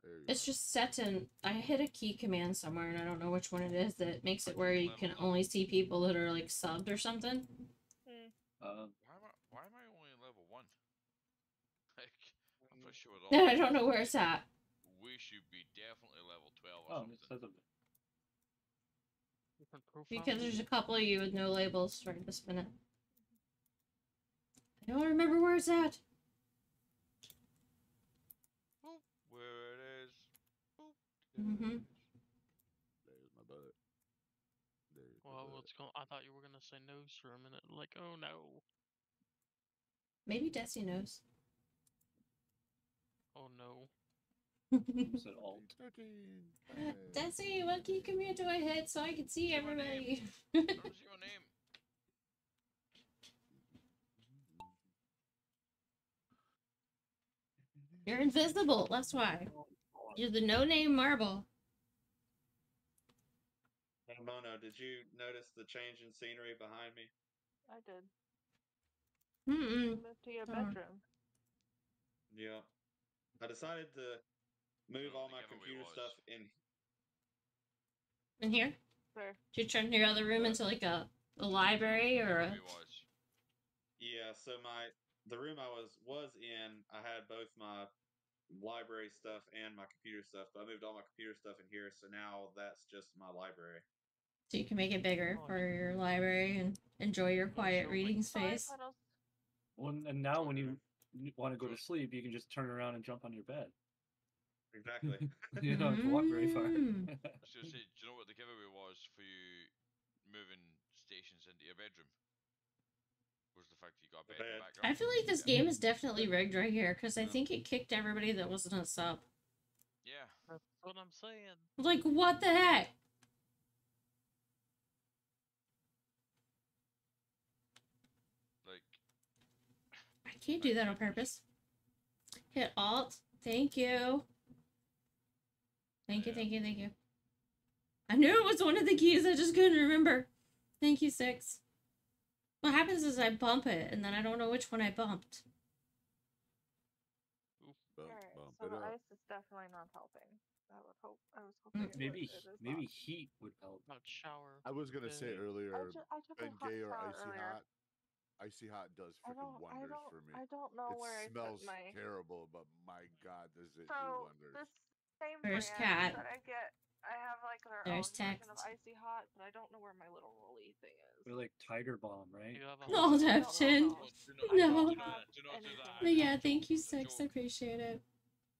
There you It's are. just set in. I hit a key command somewhere, and I don't know which one it is that makes it where you can only see people that are like subbed or something. Why am I only level 1? Like, I'm pretty sure with all No, I don't know where it's at. we should be definitely level 12 or Oh, something. it says it. Different profile. Because there's a couple of you with no labels starting to spin it. I don't remember where it's at. Boop, where it is. Boop, Mm-hmm. There's my butt. There's my Well, butt. what's going? I thought you were gonna say nose for a minute. Like, oh no. Maybe Desi knows. Oh no. Is it alt? 13. Desi, what key command do I hit so I can see Say my everybody? I don't see your name. You're invisible, that's why. You're the no-name marble. Hey, Mono, did you notice the change in scenery behind me? I did. Mm-mm. Move to your Oh. bedroom. Yeah. I decided to move Well, all the my giveaway computer was- stuff in. In here? Where? Did you turn your other room into like a library or a... It was. Yeah, so the room I was in, I had both my library stuff and my computer stuff, but I moved all my computer stuff in here, so now that's just my library. So you can make it bigger for your library and enjoy your quiet reading space. Well, and now when you want to go to sleep, you can just turn around and jump on your bed. Exactly. You don't have to walk very far. So say, do you know what the giveaway was for you moving stations into your bedroom? Was the fact that you got a bed in the background? I feel like this game is definitely rigged right here, because I think it kicked everybody that wasn't a sub. Yeah. That's what I'm saying. Like, what the heck? Like, I can't do that on purpose. Hit Alt. Thank you. Thank you, thank you, thank you. I knew it was one of the keys, I just couldn't remember. Thank you, 6. What happens is I bump it, and then I don't know which one I bumped. Alright, Bump so it the up. ice is definitely not helping. I was hoping it Maybe would. It is maybe not. heat would help. Not shower. I was gonna say earlier, I took a Ben hot Gay or shower Icy earlier. Hot. Icy Hot does I freaking don't- wonders I don't- for me. I don't know it where I put smells my- terrible, but my God, does it do So wonders. this same Where's brand Kat? that I get. I have like their There's own version of text. Icy Hot, but I don't know where my little rolly thing is. They're like Tiger Bomb, right? You have a Oh, I don't Defton. know. No. I don't have anything But like yeah, that. thank you, Six. I appreciate it.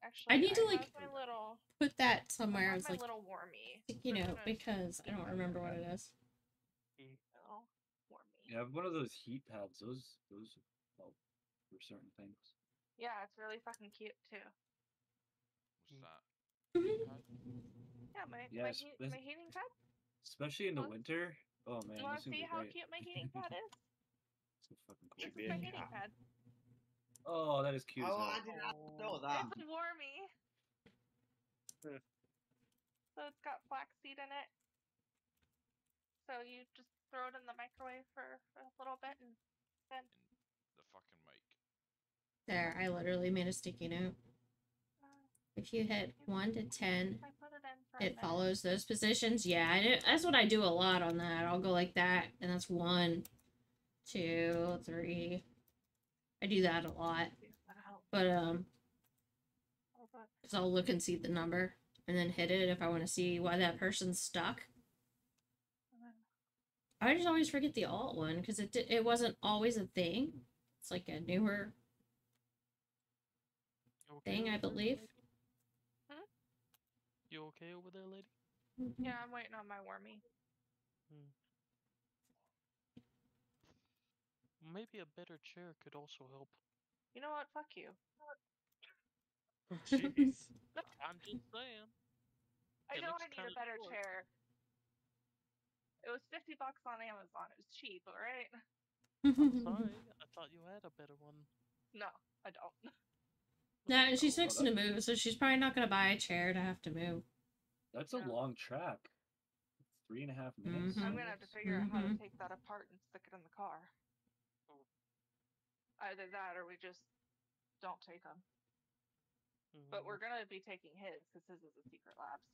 Actually, I need to like have my little. put that I somewhere. I have was my like, little warmy. sticky note because I don't remember what it is. Little warmy. Yeah, I have one of those heat pads. Those help for certain things. Yeah, it's really fucking cute too. What's that? Yeah, my Yes, my heating pad. especially in the winter. Oh man, You want that's to gonna see be how great. cute my heating pad is? So fucking cool. This is my heating pad. Oh, that is cute. Oh, as hell. I did not know that. It's a warmy. So it's got flaxseed in it. So you just throw it in the microwave for a little bit and then. The fucking mic. There, I literally made a sticky note. If you hit 1 to 10, it follows those positions. Yeah, that's what I do a lot on that. I'll go like that, and that's 1, 2, 3. I do that a lot. But, because I'll look and see the number, and then hit it if I want to see why that person's stuck. I just always forget the alt one, because it wasn't always a thing. It's like a newer thing, I believe. You okay over there, lady? Yeah, I'm waiting on my warmy. Maybe a better chair could also help. You know what? Fuck you. Jeez. I'm just saying. I It know looks I need a kinda better short. chair. It was $50 on Amazon. It was cheap, alright? I'm sorry. I thought you had a better one. No, I don't. No, and she's fixing to move, so she's probably not going to buy a chair to have to move. That's a long track. 3.5 minutes. I'm gonna have to figure out how to take that apart and stick it in the car. Either that or we just don't take them. But we're gonna be taking his because his is a secret labs.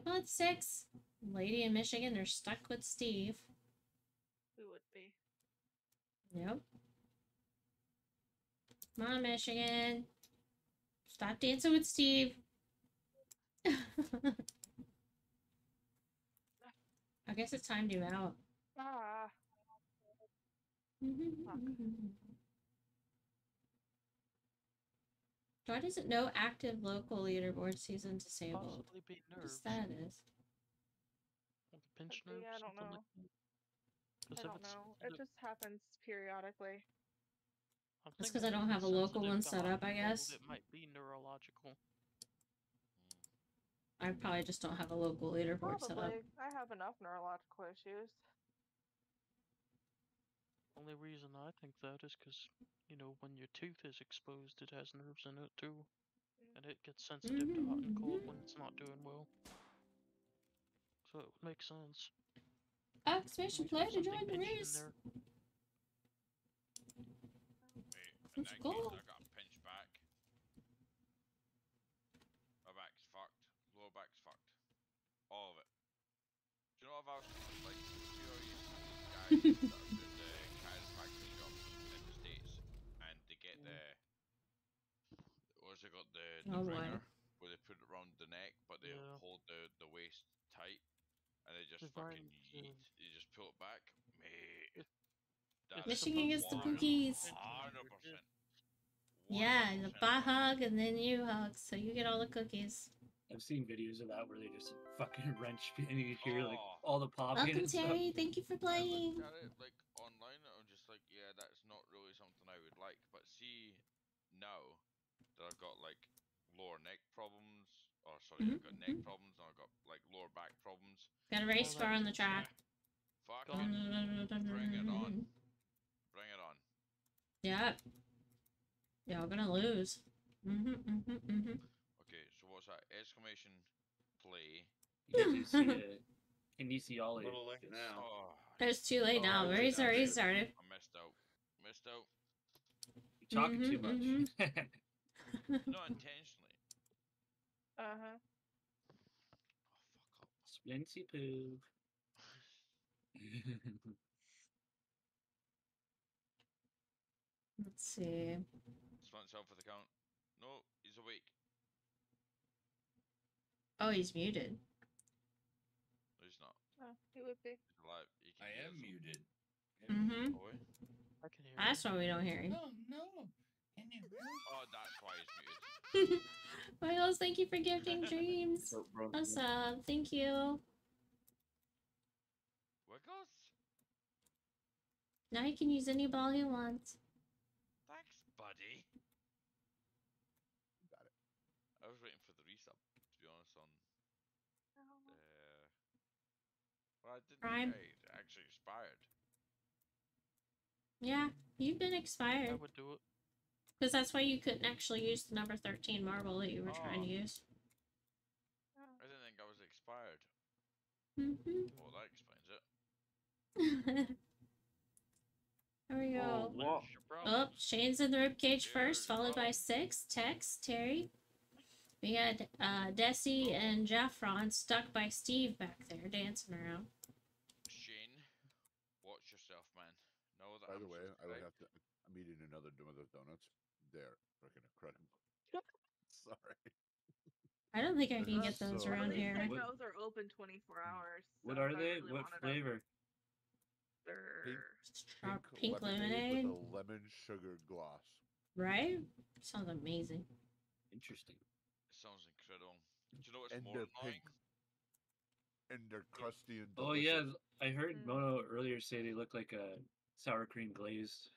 Come on, 6. Lady in Michigan, they're stuck with Steve. Who would be? Yep. Come on, Michigan. Stop dancing with Steve. I guess it's time to out. Why does it no active local leaderboard season disabled? Possibly be What nerves. that is? Like pinch nerves. I don't know. I don't know. It just happens periodically. That's because I don't have a local one set up, I guess. It might be neurological. I probably just don't have a local leaderboard set up. Probably. I have enough neurological issues. Only reason I think that is because, you know, when your tooth is exposed, it has nerves in it too. And it gets sensitive to hot and cold when it's not doing well. So it makes sense. Exclamation play to join the race. Let's go. I got a pinch back. My back's fucked. Lower back's fucked. All of it. Do you know if I was like, you know, you see these guys that are doing the chiropractic jobs in the States and they get the, what's it got, the ringer where they put it around the neck but they hold the waist tight and they just fucking yeet. You just pull it back. Mate. Michigan gets the cookies. 100%. Yeah, the butt hug and then you hug, so you get all the cookies. I've seen videos of that where they just fucking wrench and you hear like all the popping. Welcome, and stuff. Terry. Thank you for playing. I looked at it like online and I'm just like, yeah, that's not really something I would like. But see, now that I've got like lower neck problems, or sorry, I've got neck problems and I've got like lower back problems. Got a race car on the track. Fucking bring it on. Bring it on. Yeah. Y'all gonna lose. Okay, so what's that? Exclamation play. You can see it. Can you see all of it? A little late now. It's too late now. The race already started. I missed out. Missed out. You're talking too much. Not intentionally. Uh-huh. Oh, fuck up. Splincy poo. Let's see. Spun himself for the count. No, he's awake. Oh, he's muted. No, he's not. Oh, he would be. He's alive. He can I hear am us. muted. Mm-hmm. Oh, wait. I can hear That's why we don't hear him. Oh no! Can you really? Oh, that's why he's muted. Miles, thank you for gifting dreams. So, bro, What's up? Thank you. Wiggles? Now he can use any ball he wants. Thanks, buddy. Got it. I was waiting for the resub, to be honest, on well, I didn't Prime. think it actually expired. Yeah, you've been I expired. would do it. Because that's why you couldn't actually use the number 13 marble that you were trying to use. I didn't think I was expired. Mm-hmm. Well, that explains it. There we go. What? Oh, Shane's in the ribcage first, Dude, followed by wow. 6. Tex, Terry. We got Desi and Jaffron stuck by Steve back there dancing around. Shane, watch yourself, man. Know that By I'm the way, I would subscribed. have to. I'm eating another one of those donuts. They're freaking incredible. Sorry. I don't think I can They're get those so around good. here. Like those are open 24 hours. What so are if I they? really What wanted them, flavor? they're Pink lemonade. with a lemon sugar gloss. Right? Sounds amazing. Interesting. Sounds incredible. Do you know what's And more they're annoying? pink. And they're crusty and Oh delicious. yeah, I heard Mono earlier say they look like a sour cream glazed.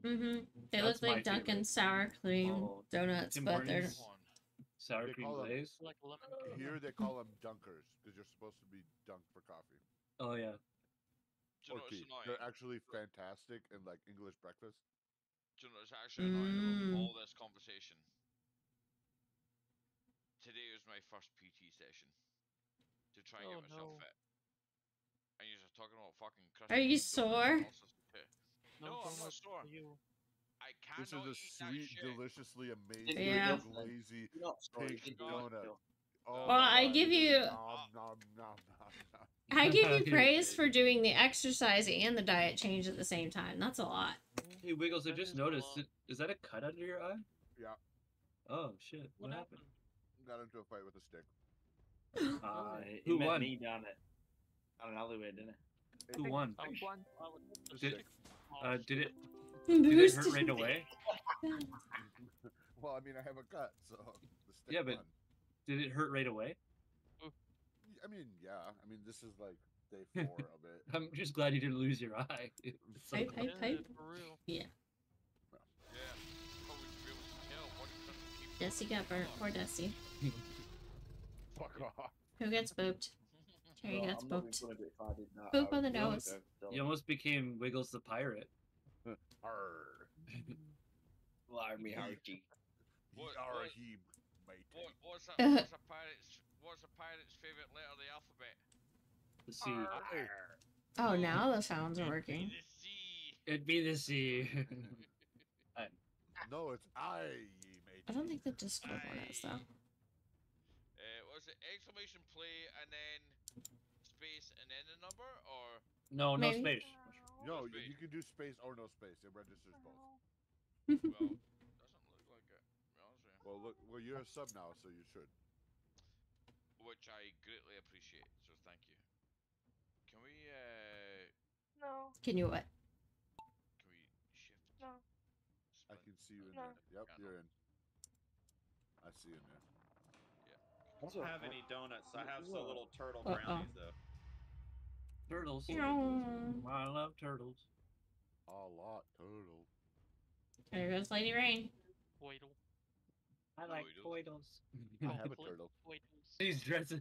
Mm-hmm. They That's look like my Dunkin' favorite. sour cream Oh, donuts, Tim but they're Hortons sour They cream call 'em- glaze. Like lemon. Here they call them dunkers because you're supposed to be dunked for coffee. Oh yeah. Do you Or know what's tea. annoying? They're actually fantastic in like English breakfast. Do you know what's actually annoying about Mm. all this conversation? Today was my first PT session to try and Oh, get myself no. fit. And you're just talking about fucking Are you donuts sore? and all sorts of shit. No, I'm not donuts sore. for you. I This cannot is a eat that sweet, shit. deliciously amazing, Yeah. glazy You're not sorry, pink you God. donut. still. Oh Well, my I God, give it is you- nom, nom, nom, nom, nom. I give you praise for doing the exercise and the diet change at the same time. That's a lot. Hey Wiggles, I That just is a noticed. lot. Is that a cut under your eye? Yeah, Oh shit! What What happened? got into a fight with a stick. Who Who met won? me down at an alleyway, didn't it? Who won? I won. The Did, stick. did it Boost. hurt right away? Well, I mean, I have a cut, so the stick Yeah, but- won. Did it hurt right away? I mean, yeah. I mean, this is like day 4 of it. I'm just glad you didn't lose your eye. It's so Pipe, close. pipe, pipe. For real. Yeah. Yeah. How would you be able to tell what you couldn't keep Desi got burnt. Poor Desi. Fuck off. Who gets booped? Terry Well, gets I'm not being booped. funny, but if I did that, Boop I on the would nose. don't tell You almost became Wiggles the pirate. Arr. Lie me, Harky. What- Arr, what- he, mate. What's a pirate's favorite letter of the alphabet? Let's see. Oh, now the sounds are working. The C. It'd be the sea. No, it's I, ye mate. I don't think the Discord one is, though. Was it exclamation play and then space and then the number, or No, no Maybe. space. No, space. you can do space or no space. It registers both. well, doesn't look like it. To be honest with you. Well, look, well, you're a sub now, so you should. Which I greatly appreciate. So thank you. Can we No, Can you what? shift? no. I Spin? can see you in No. there. Yep, Yeah, you're in. I see you in there. I don't have any donuts. I have so little turtle Uh-oh. brownies though. Turtles. Meow. I love turtles. A lot turtle. There goes Lady Rain. Weedle. I like toidles. I have a turtle. He's dressed.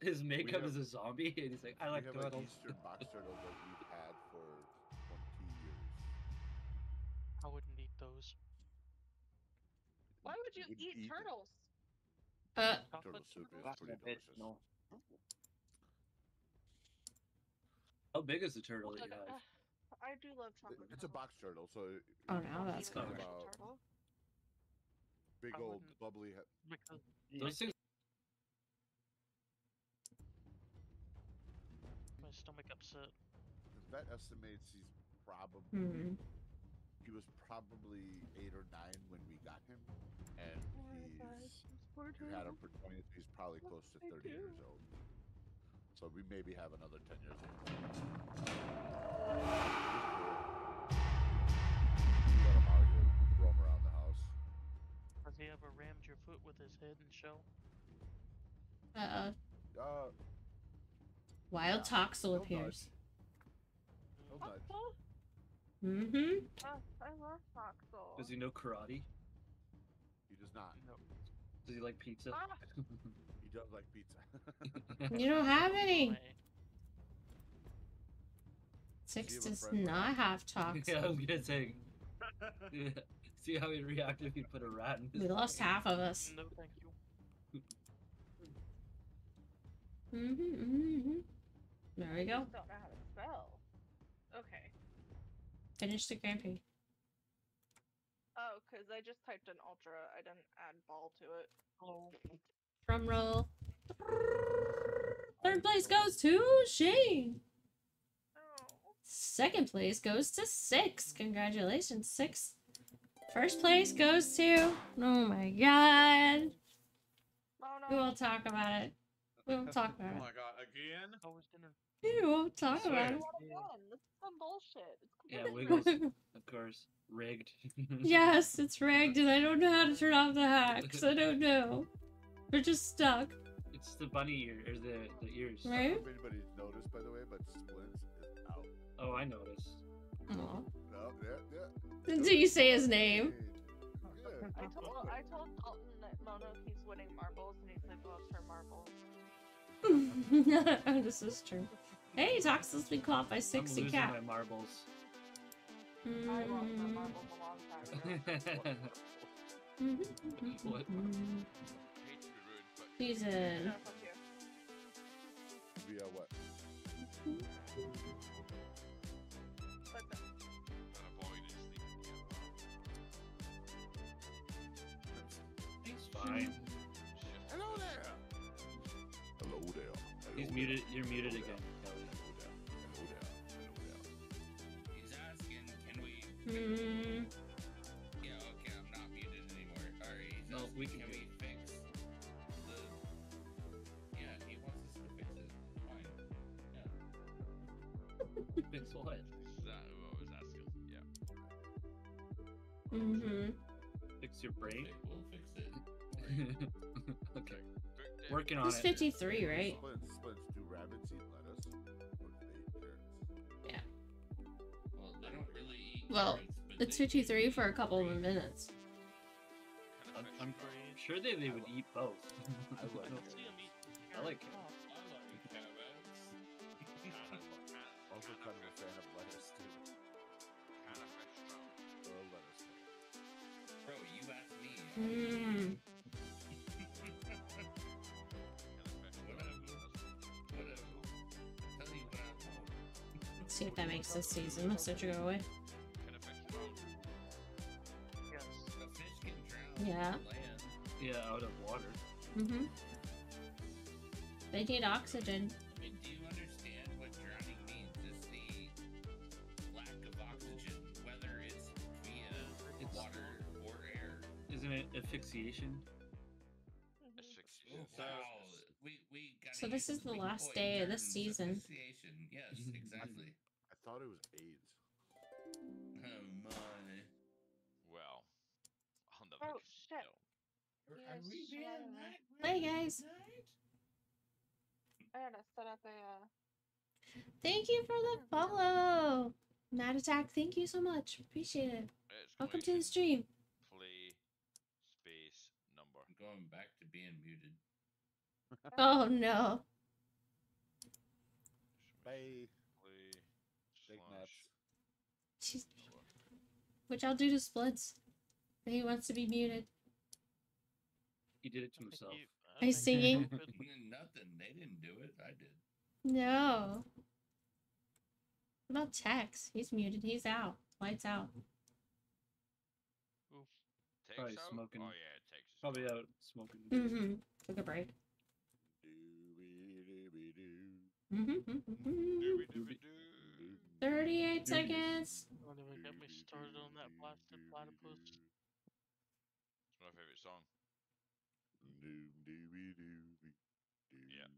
His makeup have- is a zombie, and he's like, I like we have turtles. an Eastern box turtle that we've had for 20 years. I wouldn't eat those. Why would you would eat eat them. turtles? Turtle soup is That's pretty a bit, delicious. no. How big is the turtle that you have? I do love chocolate. It's a box turtle, so Oh, now that's Eat an good. actual About turtle. big I old wouldn't. bubbly head. Because Those things. my stomach upset. The vet estimates he's probably Hmm. he was probably 8 or 9 when we got him, and we had him for 20. He's probably close to 30 years old. So we maybe have another 10 years old. Let him out here, roam around the house. Has he ever rammed your foot with his head and shell? Wild Toxel he'll appears. He'll nudge. Mm-hmm. I love Foxel. Does he know karate? He does not. No. Does he like pizza? He does like pizza. You don't have any. 6 does not have Toxel. Yeah, I was gonna say. Yeah. See how he'd react if you put a rat in his We lost half of us. No, thank you. There we go. I don't know how to spell. Okay. Finish the Grand Prix. Oh, because I just typed in Ultra. I didn't add ball to it. Oh. Drum roll. 3rd place goes to Shane. Oh. 2nd place goes to 6. Congratulations, 6. 1st place goes to... Oh my god. Oh, no. We won't talk about it. We won't talk about Oh it. my god, again? How was dinner? We won't talk about it. This is some bullshit. It's Yeah, Wiggles, of course, rigged. Yes, it's rigged and I don't know how to turn off the hacks. I don't know. We're just stuck. It's the bunny ear, or the ears. I Right? don't know if anybody's noticed, by the way, but Splints is out. Oh, I noticed. Aw. No, yeah. Until you say his name. I told Dalton that Mono keeps winning marbles, and he's like, "Oh, it's her marbles." This is true. Hey, Toxel's been caught by I'm 60 losing cat. my marbles. I lost my marbles a long time ago. What? Hate to be rude, but Season. No, fuck you. Via what? But no. that avoided sleeping. He's fine. Hello there. Hello there. He's Hello muted. there. You're muted Hello again, there. Kelly. Hello there. Hello there. He's asking, can we? Hmm. Yeah, okay, I'm not muted anymore. Alright, he's No, asking, we can can we fix the? Yeah, he wants us to fix it. Fine. Yeah. Fix what? Is that who I was asking? Yeah. Fix your brain. Okay, we'll fix it. Okay. Booked it. Working on He's it. 53, right? Splints, do rabbits eat lettuce? Or do they eat carrots? Well, they don't really eat Well, carrots, but it's they 53 for a eat couple of brain. minutes. I'm sure they would eat both. I like I don't it. see him eat I like carrots. it. I like carrots. Also kind of a fan of lettuce too. Can of fish roll. Or lettuce. Bro, you asked me. Hmm. Whatever. Tell you what I want. Let's see if that makes this season message go away. Can a fish roll. Yes. A fish can drown Yeah. on land. Yeah, out of water. They need oxygen. I mean, do you understand what drowning means? It's the lack of oxygen, whether it's via water or air. Isn't it asphyxiation? Asphyxiation. So we gotta So this use is the big last boy day of this terms, season. asphyxiation. Yes, exactly. I thought it was AIDS. Oh my. Well, I'll never Oh, know. shit. Are we being that Hey, ready guys. tonight? I gotta set up a, Thank you for the follow. Mad Attack, thank you so much. Appreciate it. It's Welcome to going the stream. play space number. I'm going back to being muted. Oh no. Bye. Play Big slash nuts. Jeez. Which I'll do to Splits. But he wants to be muted. He did it to I think himself. you- I Are you think singing? Nothing. They didn't do it. I did. No. What about Tex? He's muted. He's out. Lights out. Oof. Takes Probably out? smoking. Oh yeah, it takes. Probably out smoking. Took a break. Dooby-dooby-doo. Mm-hmm. Dooby-dooby-doo. 38 seconds. Don't even get me started on that blasted platypus. It's my favorite song. Yeah.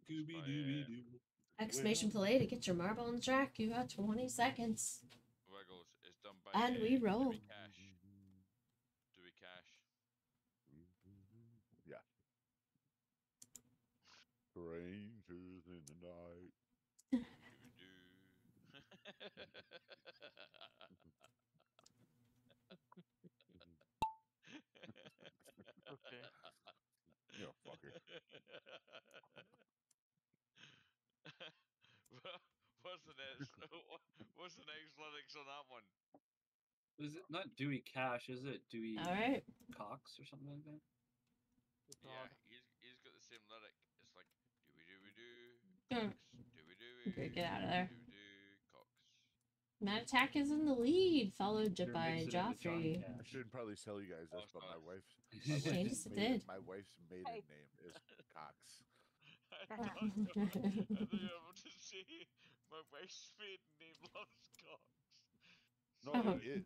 Scooby-Dooby-Doo. Exclamation play to get your marble on track. You got 20 seconds. Wiggles is done by And we roll. Dewey Cash. Dewey Cash. Yeah. Strangers in the night. Okay. Yeah, fucker. What's the next lyrics on that one? Is it not Dewey Cash? Is it Dewey All right. Cox or something like that? Yeah, he's got the same lyric. It's like dooby dooby doo Mm. Cox, dooby dooby. Okay, get out of there. Doo Cox. Matt Attack is in the lead, followed Sure by makes it into John Joffrey. I shouldn't probably tell you guys this, but my wife's Changes it did. my wife's maiden name is Cox. I thought you were able to say my wife's maiden name loves Cox. No, Oh. it is.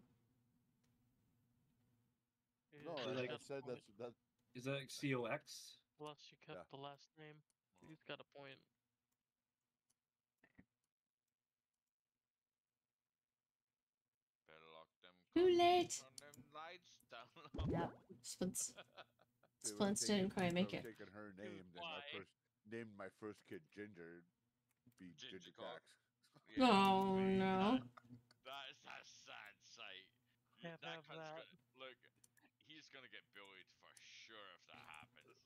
No, Yeah, like I got a said, point. that's Is that like COX? Plus, you kept Yeah. the last name. He's got a point. Better lock them Too cocks, late. turn them lights down. Yep. Splints. They would've Splints didn't quite make it. Taken her name, then Why? named my first kid Ginger, be Ginger Ginger Cox. Cox. Yeah, Oh see, no. That's a sad sight. Can't That have cunt's that. look, he's gonna get bullied for sure if that happens.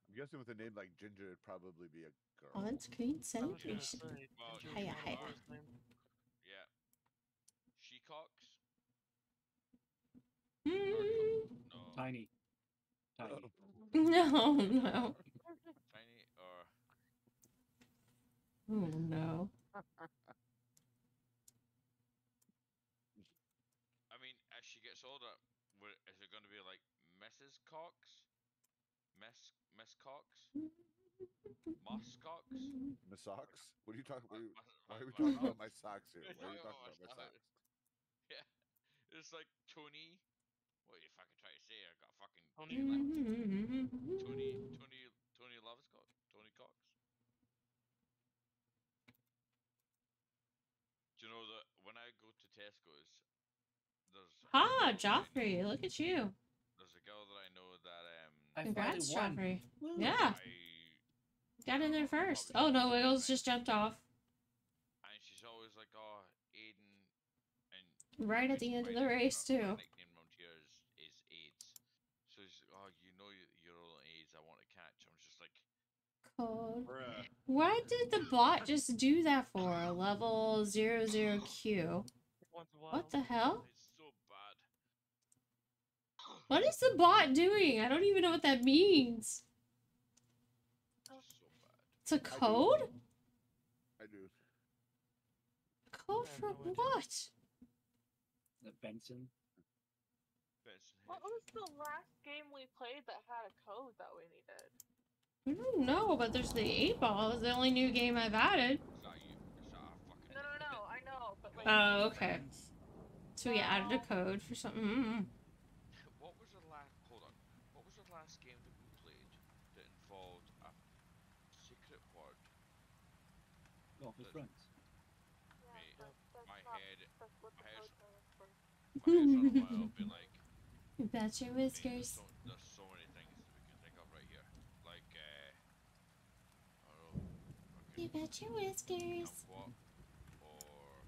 I'm guessing with a name like Ginger, it'd probably be a girl. On screen I was gonna celebration. say, Well, Ginger's Hiya, not a hiya. boy's name. Yeah. She Cox? Mm. No. Tiny. Tiny. No, no. Tiny or Oh no. I mean, as she gets older, is it going to be like Mrs. Cox? Miss Cox? Moss Cox? My socks? What are you talking about? Why are we my talking about socks? my socks here? Why are you talking about my socks? Yeah. It's like Tony. What are you fucking trying to say? I got fucking Tony left. Mm. Tony loves Cox. Tony Cox. Do you know that when I go to Tesco's, there's Ah, Joffrey, look at you. There's a girl that I know that Congrats, finally Joffrey. won. Yeah. Got in there first. Oh no, Wiggles just jumped off. And she's always like, "Oh, Aiden," and Right at the end of the race my too. nickname around here is AIDS. So she's like, "Oh, you know you're all AIDS. I want to catch." I'm just like, Code. Bruh. What did the bot just do that for? Level 00Q. Once in a while. What the hell? it's so bad. What is the bot doing? I don't even know what that means. It's so bad. It's a code? I do. Code I have for no idea. what? The Benson. What was the last game we played that had a code that we needed? I don't know, but there's the 8-ball. It's the only new game I've added. Is that you? Is that a fucking? No, I know, but like. Oh, okay. So we added a code for something. What was the last? Hold on. What was the last game that we played that involved a secret word? Golf with friends. Mate, That's my not, head. that's what the my head's- code is for. My head's on a while. Be like. That's your Mate, whiskers. there's so many things that we can think of right here. Like, I don't know. You bet your whiskers. Kumquat, or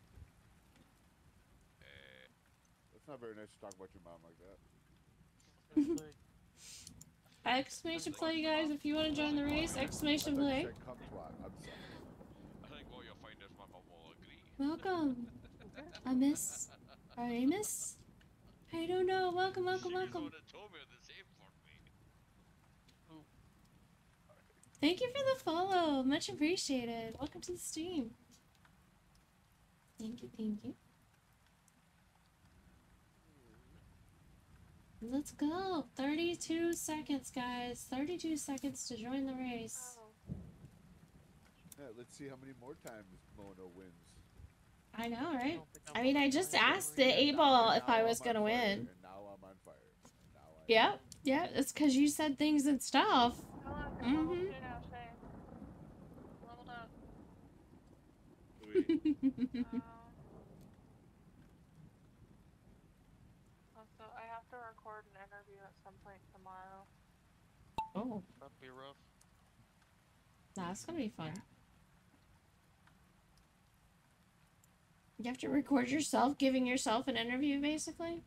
It's not very nice to talk about your mom like that. Exclamation play, guys, if you want to join the race. Exclamation play. I'm sorry. I think what you'll find is my mum will agree. Welcome. Amos. Or Amos? I don't know. Welcome, welcome, She was the welcome. one that told me the same for me. Thank you for the follow. Much appreciated. Welcome to the stream. Thank you, thank you. Let's go. 32 seconds, guys. 32 seconds to join the race. Oh. Yeah, let's see how many more times Mono wins. I know, I right? don't think I mean, I voting just for asked the Hillary. 8-ball if Now I I'm was on gonna fire, win. And now I'm on fire. And now I Yep, yeah, it's because you said things and stuff. Oh look, it's level 2 now, Shane. Leveled up. Sweet. Also, I have to record an interview at some point tomorrow. Oh, That'd be rough. that's gonna be fun. You have to record yourself giving yourself an interview, basically?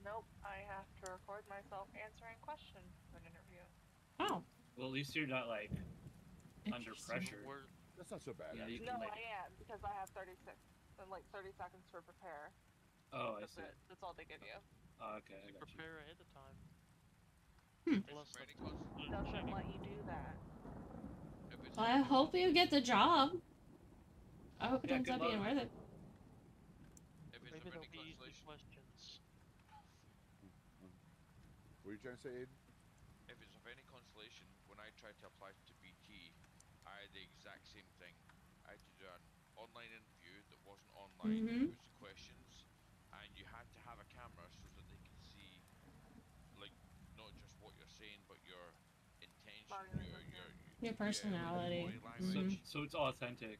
Nope, I have to record myself answering questions for an interview. Oh. Well, at least you're not like under pressure. That's not so bad. Yeah, you No, can like. I am, because I have 36 and like 30 seconds to prepare. Oh, I That's see. it. That's all they give you. Oh, okay, I got you. Prepare ahead of time. Plus, doesn't let you do that. Well, I hope you get the job. I hope it Yeah, ends good up being luck. worth it. Maybe they'll be easy questions. What are you trying to say, Aiden? If it's of any consolation, when I tried to apply to BT, I had the exact same thing. I had to do an online interview that wasn't online. It was the questions, and you had to have a camera so that they could see, like, not just what you're saying, but your intention, Your personality. body language. So it's authentic.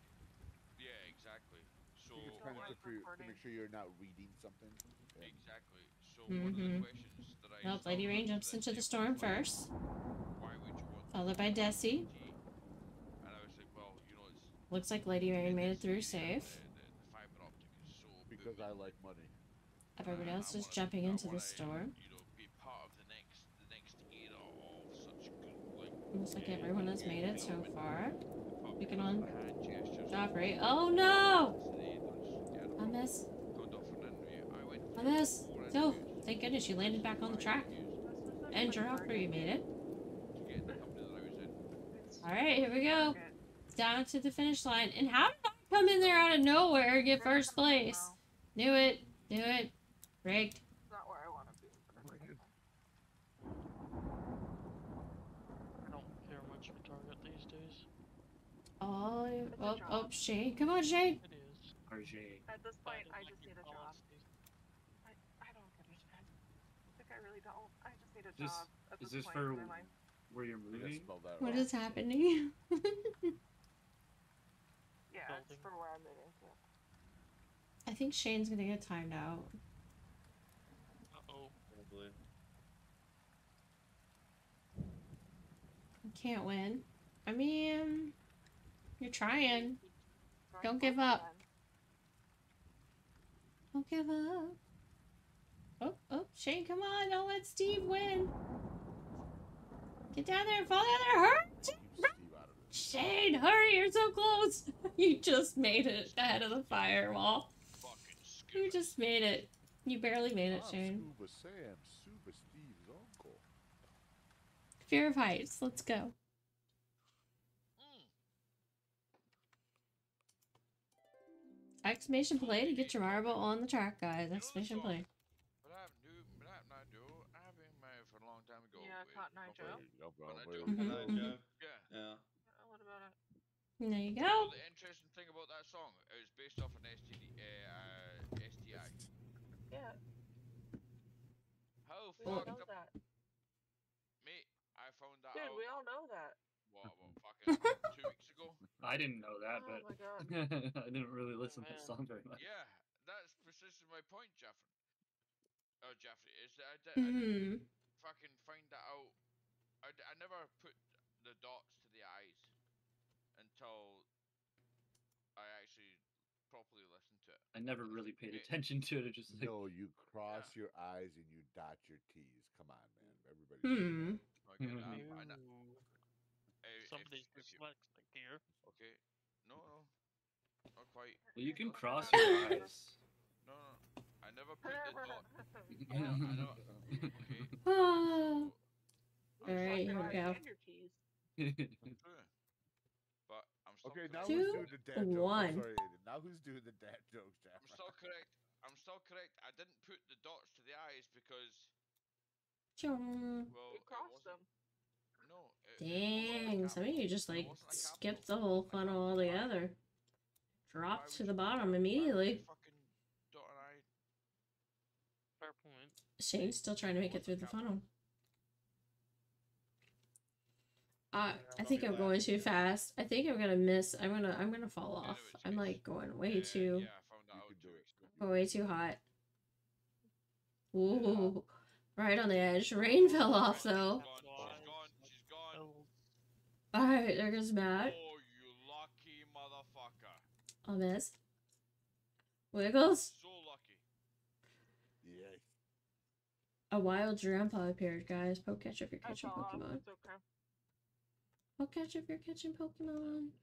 Yeah, exactly. So It's kind of to make sure you're not reading something. exactly. So one of the questions that I Nope, Lady Rain jumps into the storm first. why would you want Followed by Desi. and I was like, well, you know, it's Looks like Lady Rain made it through safe. the fiber optic is so Because I like money. Everybody else is jumping into the storm. you know, be part of the next era of such good, like, Looks like everyone has made it so far. Picking on hand gestures. Joffrey. Oh no! I miss. I miss. Oh, thank goodness you landed back on the track. And Joffrey, you made it. Alright, here we go. Down to the finish line. And how did I come in there out of nowhere and get first place? Knew it. Knew it. Rigged. Not where I want to be. I don't care much for Target these days. Oh, oh, Shane. Come on, Shane. It is. RJ. At this point, I just need a job. I don't give a shit. Like, I really don't. I just need a job at Is this this point for in my life. where you're moving? What is happening? Yeah, it's for where I'm moving to. I think Shane's gonna get timed out. Uh-oh. Probably. Can't win. I mean, you're trying. Don't give up. Don't give up. Oh, oh, Shane, come on. Don't let Steve win. Get down there and fall down there. Hurry! Shane, hurry. You're so close. You just made it ahead of the firewall. You just made it. You barely made it, Shane. Scuba Sam, Super Steve's uncle. Fear of heights. Let's go. Exclamation play to get your marble on the track, guys. Exclamation play. But I do. I've been married for a long time ago. Yeah, Cotton Eye Joe. Yeah. What about it? There you go. Well, the interesting thing about that song, it was based off an STI. Yeah. How We all fucked know up, that. mate? I found that Dude, out. we all know that. What, fucking 2 weeks ago? I didn't know that, Oh but my God. I didn't really listen to the song very much. Yeah, that's precisely my point, Jeffrey. Oh, Jeffrey, is that I didn't fucking find that out. I never put the dots to the eyes until I actually properly listened to it. I never really paid attention to it. Just like, No, you cross your eyes and you dot your T's. Come on, man. Everybody. Somebody's dyslexic here. Okay. No, not quite. well, you can cross your eyes. No. I never put the dot. I know. Okay. Oh. Alright, here we go. But I'm still okay, now 2, who's doing the dad jokes? 1. I'm sorry, Aiden. Now who's doing the dad jokes, Jeff? I'm still correct. I didn't put the dots to the eyes because well, you crossed them. No. Dang, some of you just like skipped the whole funnel altogether. dropped to would the you- bottom why would you immediately. fucking dot an I? Fair point. Shane's still trying to make it through the funnel. I think I'm going too fast. I think I'm gonna miss. I'm gonna fall off. I'm like going way too. Yeah, I found that out 2 weeks ago. Way too hot. Ooh, right on the edge. Rain fell off though. She's gone. She's gone. All right, there goes Matt. Oh, you lucky motherfucker. I'll miss. Wiggles. So lucky. Yay. A wild grandpa appeared, guys. Pokecatch if you're catching Pokemon. It's okay. Pokecatch if you're catching Pokemon.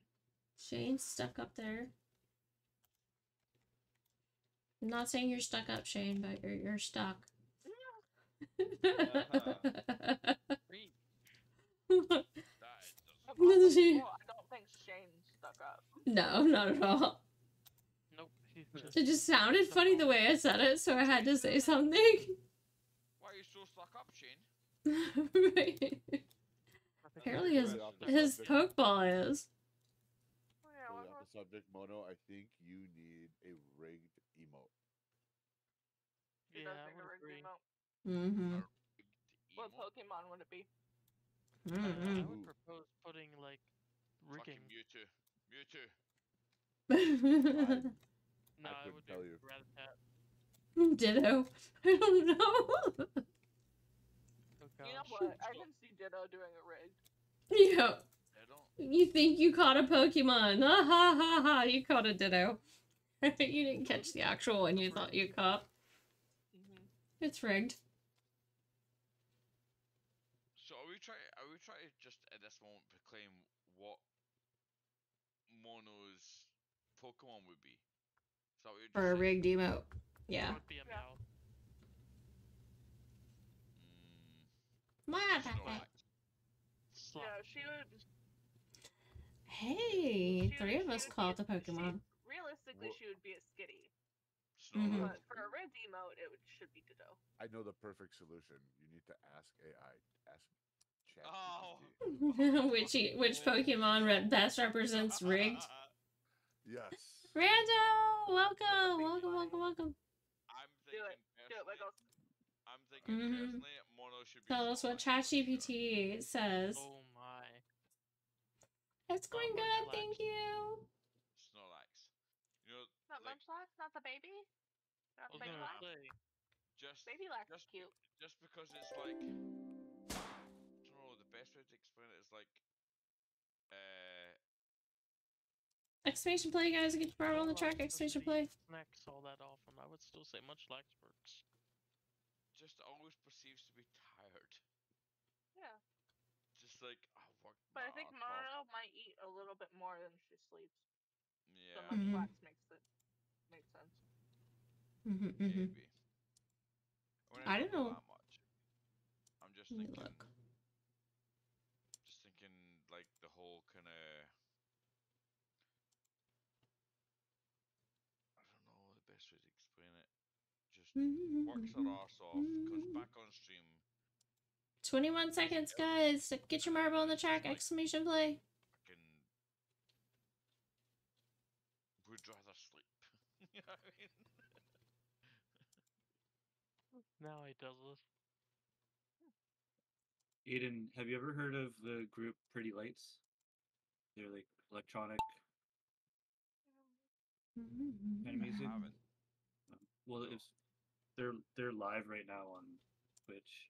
Shane's stuck up there. I'm not saying you're stuck up, Shane, but you're stuck. Well, I don't think Shane's stuck up. No, not at all. Nope. It just sounded funny the way I said it, so I had to say something. Why are you so stuck up, Shane? Right. Apparently his Pokeball is. Fully off the subject, Mono, I think you need a rigged emote. Yeah, I would agree. Mm-hmm. What Pokemon would it be? I would propose putting like rigging. Mewtwo. No, I would tell do you. Rattata. Ditto. I don't know. You know what? I can see Ditto doing a rig. Yeah. You think you caught a Pokemon. Ha ha ha ha. You caught a Ditto. You didn't catch the actual one you thought you caught. It's rigged. So are we trying to just at this moment proclaim what Mono's Pokemon would be? Is that what you're For a just rigged emote. Yeah. It would be a Meow. Yeah, she would. Hey, three of us caught the Pokemon. Realistically, she would be a Skitty. Mhm. But for a rigged emote, should be Ditto. I know the perfect solution. You need to ask AI. Ask Chat. Which Pokemon best represents rigged? Yes. Rando! Welcome. I'm Do it, Wiggles. I'm thinking personally, Mono should be. Tell us what ChatGPT says. Oh my. It's going good, thank you. Snorlax. You know, Not Munchlax, not the baby. Not the baby Lax. Baby Lax is cute. Just because it's like, I don't know, the best way to explain it is like, Exclamation play, guys. Get your power on the track. Exclamation play. Snacks all that often. I would still say Munchlax works. just always perceives to be tired. Yeah. Just like, I worked. But I think Mono might eat a little bit more than she sleeps. Yeah. So Munchlax makes sense. Maybe. I don't know. That much. I'm just thinking. Look. Just thinking, like the whole kind of. I don't know the best way to explain it. Just works her arse off, comes back on stream. 21 seconds, guys. Get your marble on the track. Exclamation play. Would rather sleep. You know what I mean? Now he does this. Aiden, have you ever heard of the group Pretty Lights? They're like electronic kind of music. Well, it's they're live right now on Twitch.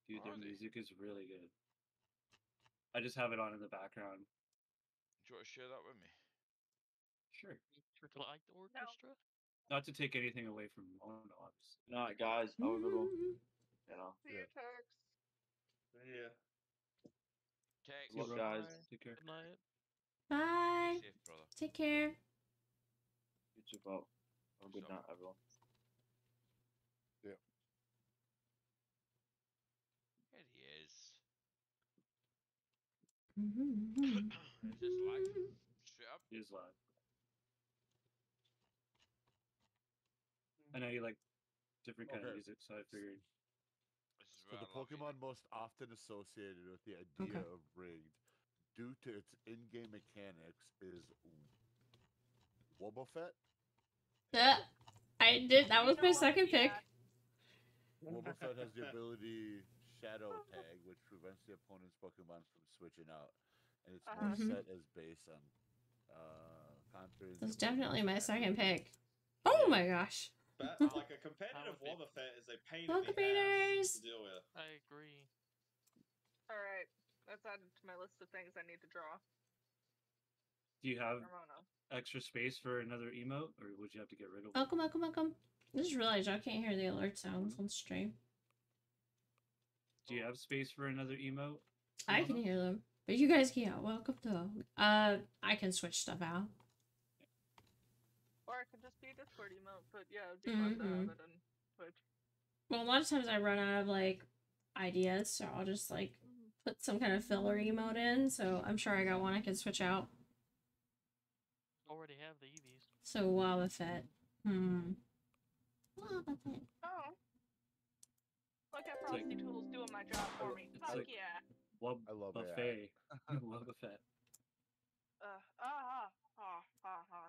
Dude, their music is really good. I just have it on in the background. Do you want to share that with me? Sure. Like the orchestra? Not to take anything away from Mono, obviously. No, guys, have a good one. You know. See you, Turks. Yeah. Text. Look, guys. Take care. Good night. Bye. Safe, brother. Take care. You too, Bob. Have a good night, everyone. Yeah. There he is. Is this live? Straight up? It is live. I know you like different kind of music, so I figured. So the Pokemon most often associated with the idea of rigged, due to its in-game mechanics, is Wobble Fett? I did. That was my second pick. Wobble Fett has the ability Shadow Tag, which prevents the opponent's Pokemon from switching out, and its move set is based on counters. That's definitely my second pick. Oh my gosh. But like a competitive Wobbuffet is a pain in Welcome, the ass readers. to deal with. I agree. All right, that's added to my list of things I need to draw. Do you have Kimono. extra space for another emote, or would you have to get rid of one? Welcome, welcome, welcome. I just realized I can't hear the alert sounds on stream. Do you have space for another emote? I can hear them, but you guys can't. Welcome to. I can switch stuff out. Or it could just be a Discord emote, but yeah, it'd be fun to have it in Twitch. Well, a lot of times I run out of like ideas, so I'll just like put some kind of filler emote in. So I'm sure I got one I can switch out. Already have the EVs. So Wobbuffet. Wobbuffet. Oh. Look at Frosty Tools doing my job for me. Fuck like yeah. I love buffet. Wobbuffet.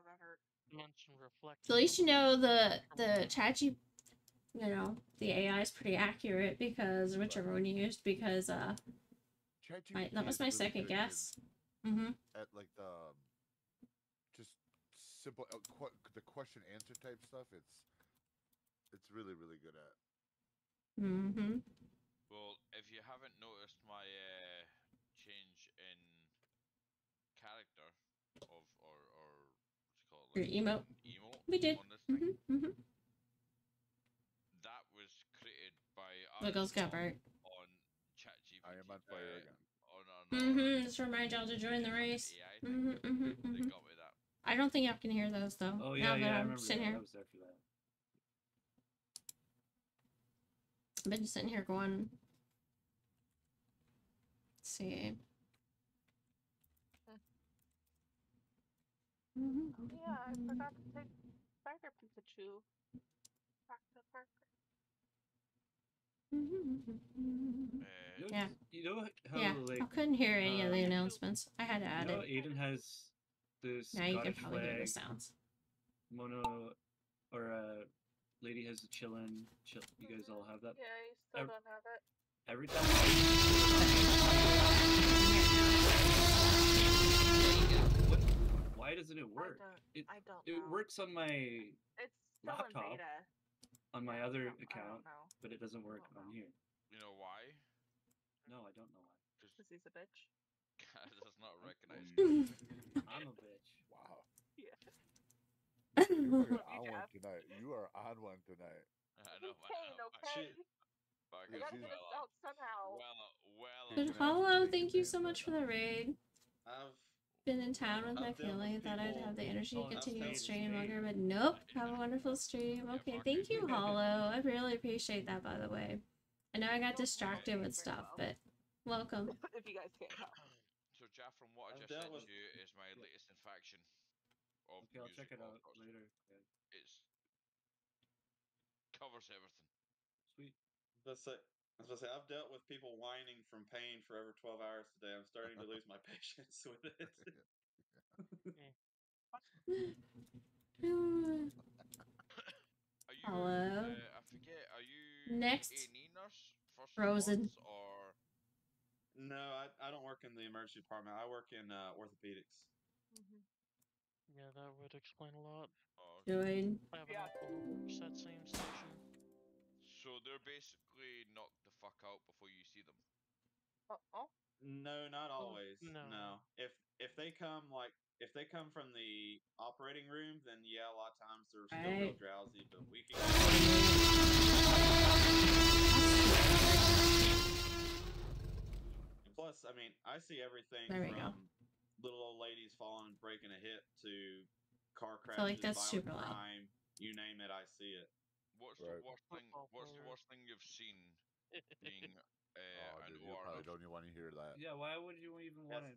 That hurt. Mention reflect. So at least you know the ChatGPT, you know, the AI is pretty accurate because whichever one you used, because that was my second guess. At like the just simple the question answer type stuff, it's really good at. Well, if you haven't noticed my change in character of or what's it called? Your emote. Emote. We did. On this thing, that was created by Wiggles got burnt. on ChatGPT. I am on fire again. Just remind y'all to join the race. They got me that. I don't think y'all can hear those though. Oh yeah, now that I I'm remember sitting that. here. I was there for that. I've been sitting here going. Let's see. Yeah, I forgot to take Spider Pikachu back to Parker. Yeah. You know how like I couldn't hear any of the announcements. I had to add you know, it. Aiden has this Now you can Scottish probably hear the flag. sounds. Mono or lady has a chillin'. You guys all have that? Yeah, you still don't have it. Every time. Why doesn't it work? I don't It know. works on my It's still laptop, in beta. on my other I don't account, know. but it doesn't work on here. You know why? No, I don't know why. Because he's a bitch. God does not recognize. I'm a bitch. Wow. Yeah. You are on one tonight. You are on one tonight. I know. Pain, okay? We gotta get us out somehow. But hello, thank you so much for the raid. I've been in town with my family. Thought I'd have the energy to continue and stream longer, but nope. Have a wonderful stream. Okay, thank you, Hollow. I really appreciate that, by the way. I know I got distracted with stuff, but welcome. If you guys can't tell. So, Jeff, from what I just said to you, is my latest infection of Okay, I'll check it out later. It's covers everything. Sweet. Let's say, I've dealt with people whining from pain for over 12 hours today. I'm starting to lose my patience with it. Hello. I forget. Are you next? A&E nurse? Frozen. Or no, I don't work in the emergency department. I work in orthopedics. Yeah, that would explain a lot. Join. I have an uncle who works at same station. So they're basically knocked the fuck out before you see them. No, not always. No. If they come from the operating room, then yeah, a lot of times they're still real drowsy, but we can. Plus, I mean, I see everything from little old ladies falling and breaking a hip to car crashes, like that's violent super loud. crime, you name it, I see it. What's the worst thing? What's the worst thing you've seen being an You OR probably nurse? don't even want to hear that. Yeah, why would you even want to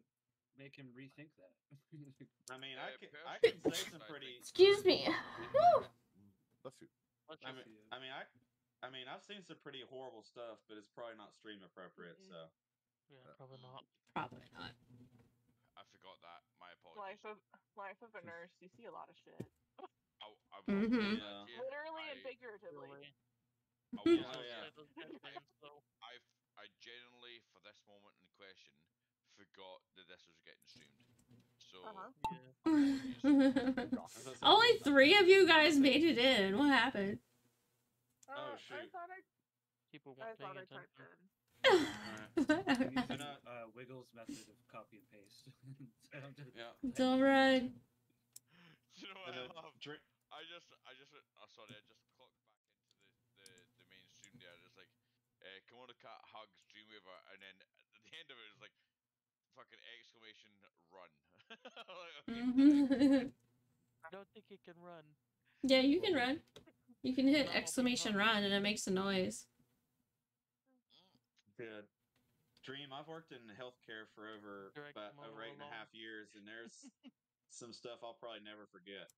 make him rethink that? I mean, I can say some pretty. Excuse me. Bless you. I mean, I've seen some pretty horrible stuff, but it's probably not stream appropriate. So. Yeah, probably not. Probably not. I forgot that. My apologies. apologies. Life of a nurse. You see a lot of shit. I will Mhm. say that to you. Literally and figuratively. Really. I will Oh, say yeah. Say those headbands, though. I genuinely, for this moment in question, forgot that this was getting streamed. So Yeah. apologies. Only 3 of you guys made it in. What happened? Oh, I shoot. thought People I weren't paying typed attention. in. I'm using not- Wiggles' method of copy and paste. So I'm just Yeah. It's alright. You know what I love? I just sorry, I just clocked back into the main stream there. It's like KimonoKat hugs Dreamweaver, and then at the end of it is like fucking exclamation run. Like, okay. Mhm. I don't think it can run. Yeah, you can run. You can hit Not while being exclamation hugged. run and it makes a noise. Good. Dream, I've worked in healthcare for over Drag about Kimono over 8.5 along. years, and there's some stuff I'll probably never forget.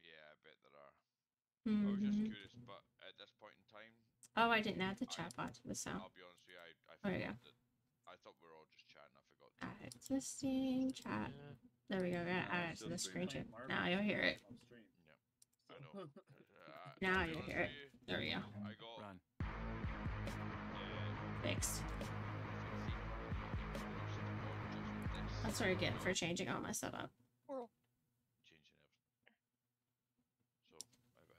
Yeah, I bet there are. I was just Mhm. curious, but at this point in time, Oh, I didn't add the chatbot to the sound. I'll be honest with you, I There we forgot go. that. I thought we were all just chatting. I forgot. Add existing chat. Yeah. There we go. Gotta No, add it to still the streaming. screen playing share. Now you'll hear it. Marbles off stream. Yeah, I know. Now I'll be you honest hear it. with you, There we go. I got Run. Fixed. this. That's what I get for changing all my setup. Changing everything. So, my bad.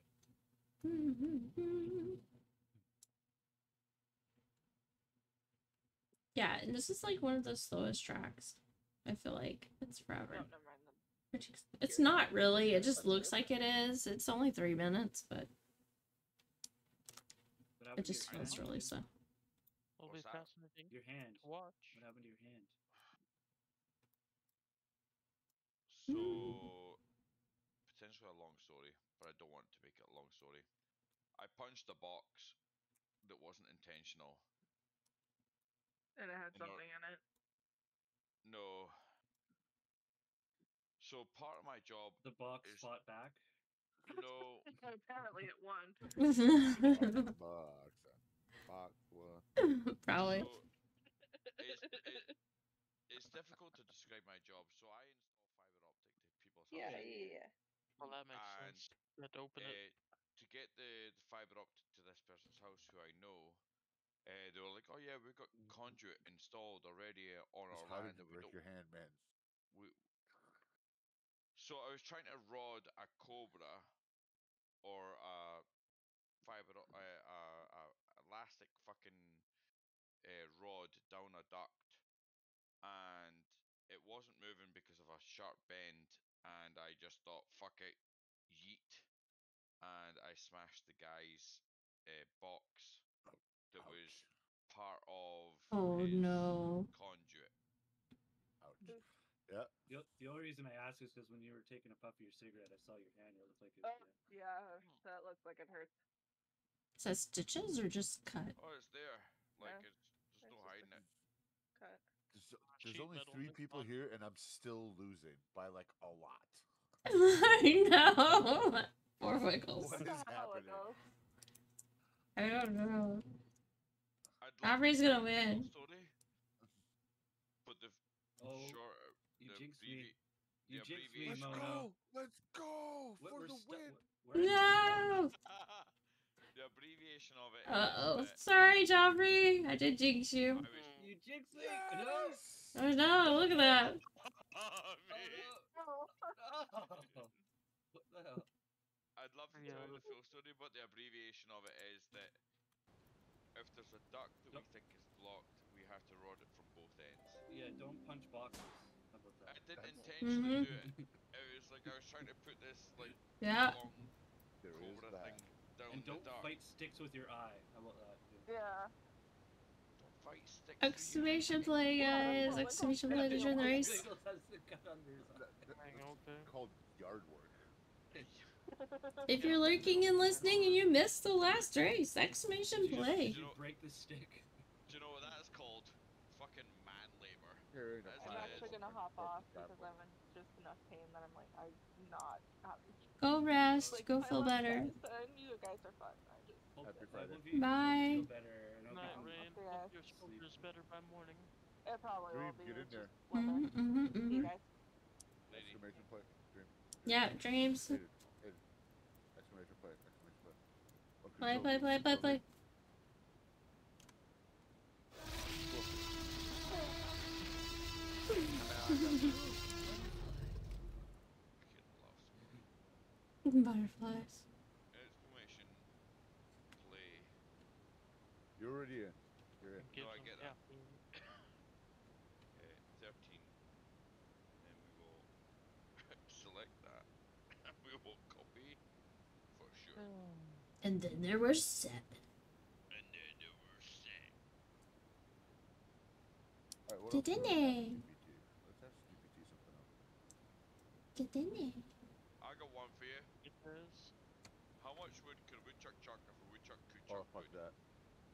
Yeah, and this is like one of the slowest tracks. I feel like it's forever. No, never mind then. It's not really. It just looks like it is. It's only 3 minutes, but it just feels really slow. Will be What's that? fascinating Your hand. to watch. What happened to your hand? So, potentially a long story, but I don't want to make it a long story. I punched a box that wasn't intentional. And it had You know- something in it. No. So part of my job The box is fought back. no. Apparently it won. Box one. Probably. So it's difficult to describe my job. So I install fiber optic to people's houses. Yeah. Well, that makes And sense. You had to open it. to get the fiber optic to this person's house who I know, they were like, "Oh yeah, we've got conduit installed already on our How land did you that we break don't." your hand, man? So I was trying to rod a cobra or a elastic fucking rod down a duct, and it wasn't moving because of a sharp bend, and I just thought, fuck it, yeet, and I smashed the guy's box that was part of Oh his no. conduit. Ouch. Yeah. The only reason I asked is because when you were taking a puff of your cigarette, I saw your hand. It looked like it. Yeah, that looks like it hurts. Is that stitches or just cut? Oh, it's there. Like Yeah. there's no hiding it. Cut. There's Sheet only metal 3 is people fun. here, and I'm still losing by like a lot. I know. Poor Wiggles. What is happening? I don't know. I'd love Aubrey's to gonna tell the full win. story, but the Oh, short, you the jinxed me. the You jinxed me, Let's abbreviation. Mono. go! Let's go for the win! No! The abbreviation of it Uh-oh. is that Sorry, Joffrey. I did jinx you. I was You jinxed me. Yes! Oh no, look at that. What the hell? I'd love to tell the full story, but the abbreviation of it is that if there's a duct that we think is blocked, we have to rod it from both ends. Yeah, don't punch boxes. How about that? I didn't intentionally do it. It was like I was trying to put this like Yeah. long There is cobra that. thing down And the don't duct. fight sticks with your eye. How about that? Yeah. Don't fight sticks. Exclamation play, guys. Exclamation play to join the race. Wiggles has the cut under his eye. Called yard work. If you're lurking and listening and you missed the last race, exclamation play. Did you break the stick? Do you know what that is called? Fucking man labor. I'm actually gonna hop off because I'm in just enough pain that I'm like, I'm not happy. Go rest. Like, Go I feel love better. you guys, and you guys are fun. I just Bye. Night, Rain. Hope your shoulder's better by morning. It probably will Dream, be. get in It's there. just weather. See you guys. Exclamation point. Dream. Yeah, dreams. Aiden. Exclamation point. Exclamation point. Oh, Play, control play, V, play, play, control V. play. Butterflies. Exclamation. Play. You're already in. You're in. No, I get that. caffeine. 13. And we will select that. And we will copy for sure. And then there were 7. And then there were 7. Alright, what else Didn't do we have they? GPT? Let's ask GPT something else. Didn't I got one for you. It is. How much wood could a woodchuck chuck if a woodchuck could Oh, chuck fuck wood? that.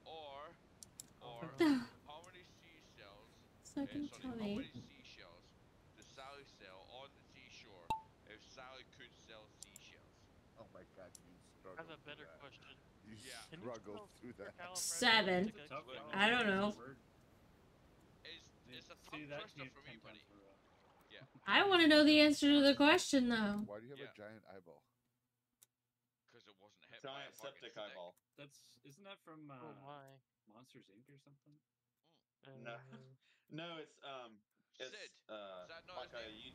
Or no. how many seashells? Second Sorry, tell how me. many seashells does Sally sell on the seashore if Sally could sell seashells? Oh my god, you I struggled have a better through that. question. You Yeah. Can you struggled spell through that. 7. I don't know. It's a See, tongue that twister came for me, 10 buddy. times in a row. Yeah. I want to know the answer to the question, though. Why do you have Yeah. a giant eyeball? Because it wasn't hit by a Giant fucking septic stick. eyeball. Isn't that from Oh my. Monsters Inc. or something? No, no, it's Sid. Is that not like his a name?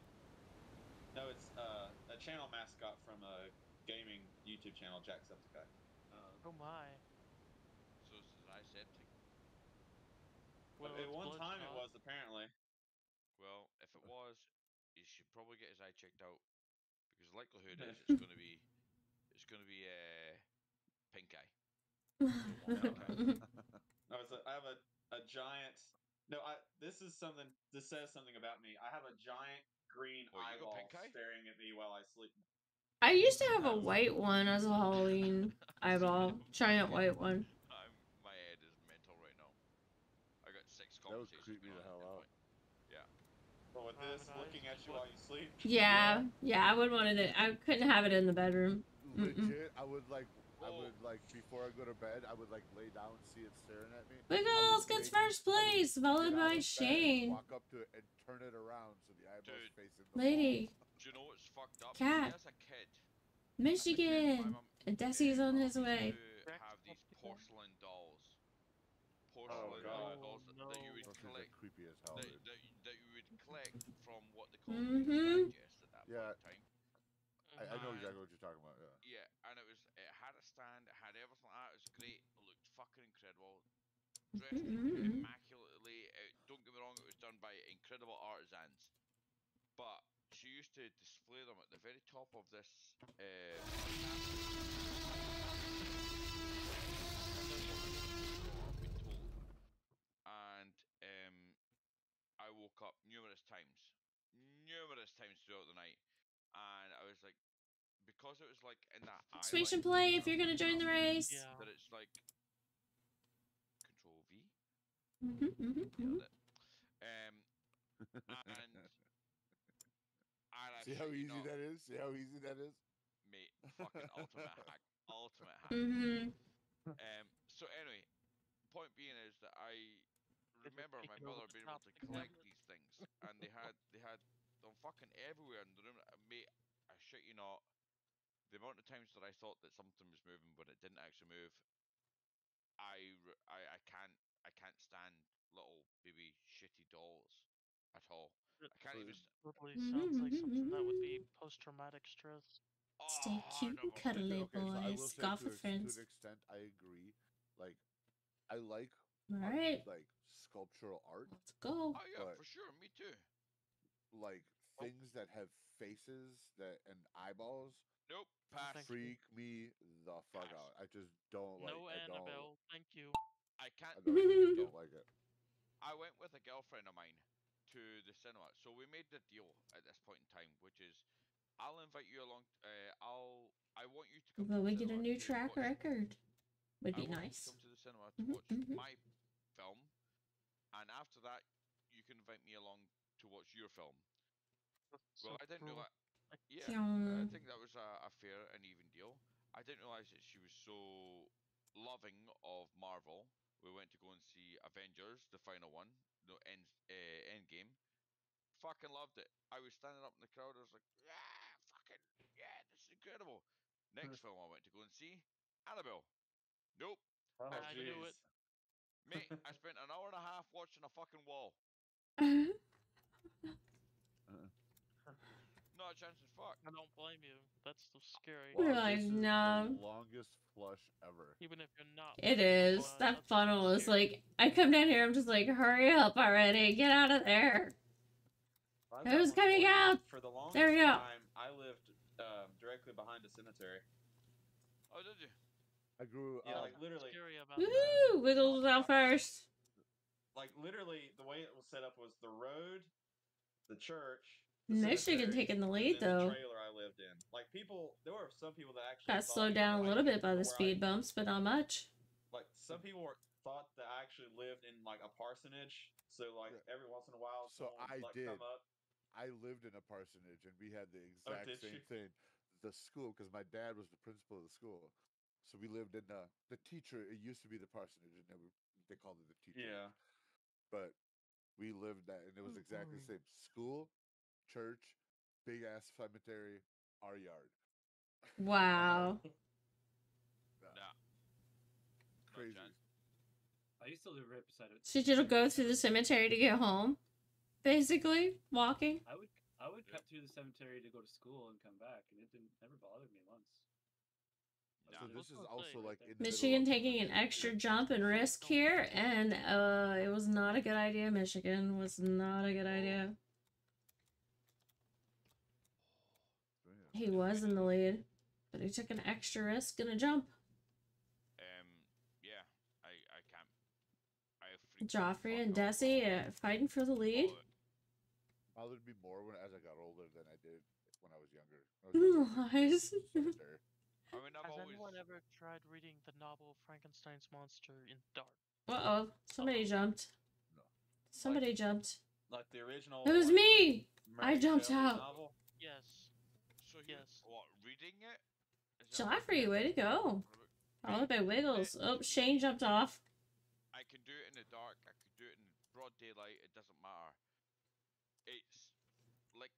no, it's a channel mascot from a gaming YouTube channel, Jacksepticeye. Oh my. So is Septic. Well, At it's one time, it Bloodshot. was apparently. Well, if it was, he should probably get his eye checked out because the likelihood is it's going to be pink eye. No, I have a giant. No, this is something. This says something about me. I have a giant green Oh, you got eyeball pink eye? staring at me while I sleep. I used to have a white one as a Halloween eyeball. Giant white one. My head is mental right now. I got 6 That would conversations creep me going the on at hell one out. point. Yeah. But with this, looking at you while you sleep. Yeah, I would want it. I couldn't have it in the bedroom. Legit, I would before I go to bed, I would like lay down, see it staring at me. Wiggles gets first place, followed by Shane. Walk up to it and turn it around so the eyeball's facing the Lady. wall. Do you know what's fucked up? Cat. See, as a kid, Michigan. And Desi's on his way. to have these porcelain dolls. Porcelain dolls that you would collect. Are creepy as hell, dude. That you would collect from what they call Digest at that point in time. I know exactly what you're talking about. Yeah. Yeah, and it had a stand, it had everything like that. It was great. It looked fucking incredible. Dressed immaculately. Don't get me wrong, it was done by incredible artisans. But she used to display them at the very top of this. Been told, and I woke up numerous times throughout the night, and I was like, because it was like in that eye Switch and line, play if you're gonna join the race. that it's like Control V. Nailed it. And I See how easy that is? See how easy that is? Mate, fucking ultimate hack. Ultimate hack. So anyway, point being is that I remember my mother being able to collect these things, and they had them fucking everywhere in the room. Mate, I shit you not, the amount of times that I thought that something was moving when it didn't actually move, I can't stand little baby shitty dolls at all. I can't even. Totally sounds like something that would be post-traumatic stress. Stay cute and cuddly, Okay, so I will boys. say Golf to with an friends. extent, I agree. Like, I like Alright. like sculptural art. Let's go. Oh yeah, for sure. Me too. Like things that have faces and eyeballs. Nope. Pass. Freak me the fuck out. I just don't like. No Annabelle, thank you. I can't. Don't like it. I went with a girlfriend of mine to the cinema, so we made the deal at this point in time, which is, I'll invite you along. I want you to come. Will to we the get a cinema new to track watch, record? Would be I want nice. you to come to the cinema to watch my film, and after that, you can invite me along to watch your film. Well, I didn't realize. Yeah, I think that was a fair and even deal. I didn't realize that she was so loving of Marvel. We went to go and see Avengers, the final one, Endgame. fucking loved it. I was standing up in the crowd. I was like, yeah, fucking, yeah, this is incredible. Next film I went to go and see, Annabelle. Nope. Oh, I knew it. Mate, I spent an hour and a half watching a fucking wall. Not a chance in fuck. I don't blame you. That's so scary. You're Wow, like, this is no. the longest flush ever. Even if you're not. It is. That funnel is like, I come down here, I'm just like, hurry up already, get out of there. Who's coming out? For the longest There we go. time, I lived directly behind a cemetery. Oh, did you? I grew Yeah, up. like literally. Woo! Wiggles was out first. Like literally, the way it was set up was the road, the church. Michigan taking the lead and then though. the trailer I lived in. Like people, there were some people that actually Got thought, slowed down a little bit by the speed bumps, but not much. Like some people thought that I actually lived in like a parsonage. So like every once in a while, So someone I would, like, did. come up. I lived in a parsonage, and we had the exact did same you? thing. The school, because my dad was the principal of the school, so we lived in the teacher. It used to be the parsonage, and they called it the teacher. Yeah. But we lived that, and it was exactly the same. School, church, big ass cemetery, our yard. Wow. Nah. Crazy. I used to live right beside it. So you'll go through the cemetery to get home, basically walking. I would cut through the cemetery to go to school and come back, and it never bothered me once. So this is also like in the Michigan taking an extra jump and risk here, and it was not a good idea. Michigan was not a good idea. He was in the lead, but he took an extra risk and a jump. Yeah, I can't. I have Joffrey and Desi fighting for the lead. bothered me more as I got older than I did when I was younger. Nice. I mean, Has anyone ever tried reading the novel Frankenstein's Monster in dark? Uh-oh. Somebody jumped. Somebody jumped. Like the original. It was me! I Mary jumped Shelley out. novel? Yes. So yes. What, reading it? Joffrey, way to go. Followed by Wiggles. Oh, Shane jumped off. I can do it in the dark. I can do it in broad daylight. It doesn't matter. It's like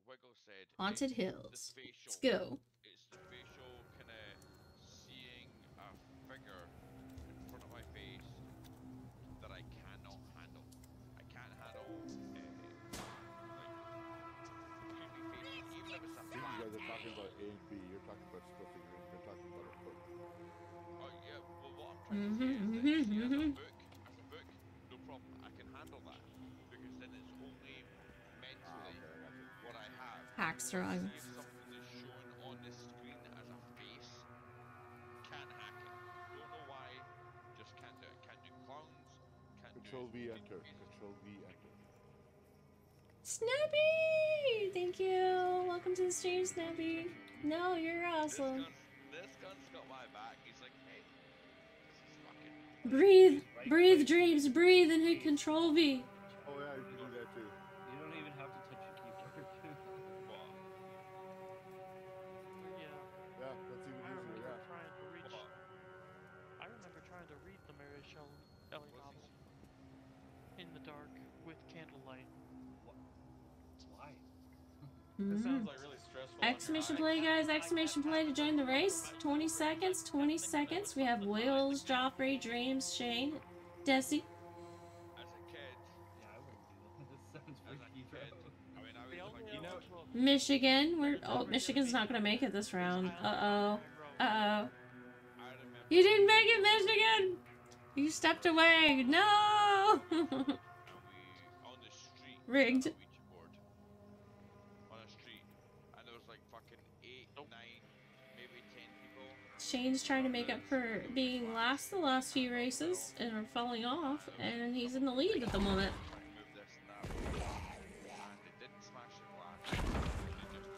Wiggles said. Haunted it's Hills. The facial, Let's go. It's the facial kind of seeing a figure in front of my face that I cannot handle. I can't handle like creepy faces, even if it's a You flat guys are talking face. about A and B. You're talking about still figurines. They're talking about a book. Oh yeah, well what I'm trying to say is that see, as a book, no problem. I can handle that because then it's only mentally what I have. Hack's wrong. See if something is shown on the screen as a face, can't hack it. Don't know why, just can't do it. Can't do clowns, can't Control do V enter. Control V enter. Snappy! Thank you. Welcome to the stream, Snappy. No, you're awesome. This gun's got my back. He's like, hey, this is fucking. Breathe. Breathe, dreams. Breathe and hit Control V. Oh yeah, you can do that too. You don't even have to touch your keyboard. What? Yeah. Yeah, that's even I easier. remember Yeah. trying to reach. I remember trying to read the Mary Shelley novel in the dark with candlelight. Why? This sounds like really stressful. Exclamation play, guys. Exclamation play to join the race. 20 seconds. 20 seconds. We have Wills, Joffrey, Dreams, Shane, Desi. As a kid. Yeah, I wouldn't do that. This sounds freaky, bro. I mean, I was like, You know, Michigan. Michigan's not gonna make it this round. Uh-oh. Uh-oh. You didn't make it, Michigan! You stepped away. No! on the street. Rigged. On a street, and there was like fucking 8, 9, maybe 10 people. Shane's trying to make up for being last the last few races and falling off, and he's in the lead at the moment.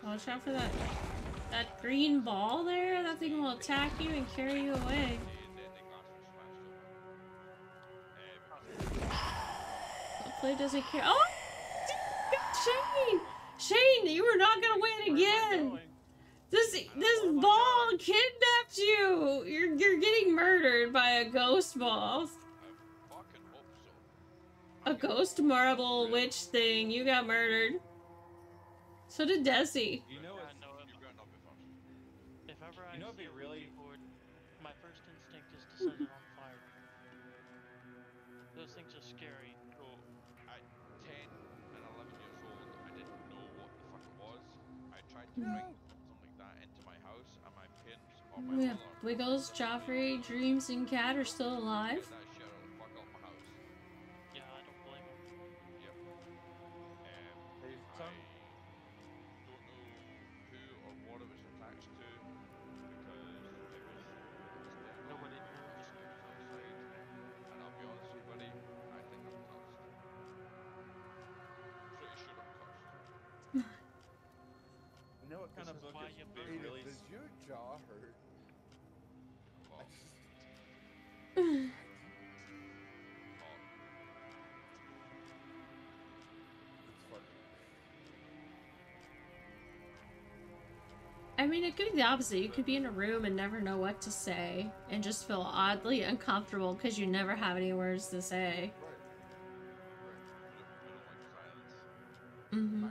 Watch out for that green ball there. That thing will attack you and carry you away. Hopefully it doesn't care. Oh! Shane! Shane, you were not gonna win again! This ball kidnapped you! You're getting murdered by a ghost ball. A ghost marble witch thing. You got murdered. So did Desi. You know I it's know You better not be first. if ever I You know it'd see be a really- Ouija board, my first instinct is to set it on fire. Those things are scary. So, at 10 and 11 years old, I didn't know what the fuck it was. I tried to bring something like that into my house, and my parents, or my Yeah, mother, Wiggles, Joffrey, Dreams, and Cat are still alive. get that shit out of the fuck out of my house. Yeah, I don't blame them. Yep. There's I some don't know who or what it was attached to, because it was external. Nobody knows. It was outside, and I'll be honest with you, buddy, I think I'm cursed. Pretty sure I'm cursed. You know what kind This of is book why is you been burn really Does your jaw hurt? Well, God. well, It's funny. I mean, it could be the opposite. You could be in a room and never know what to say, and just feel oddly uncomfortable because you never have any words to say. Right. I don't like silence. Mm-hmm.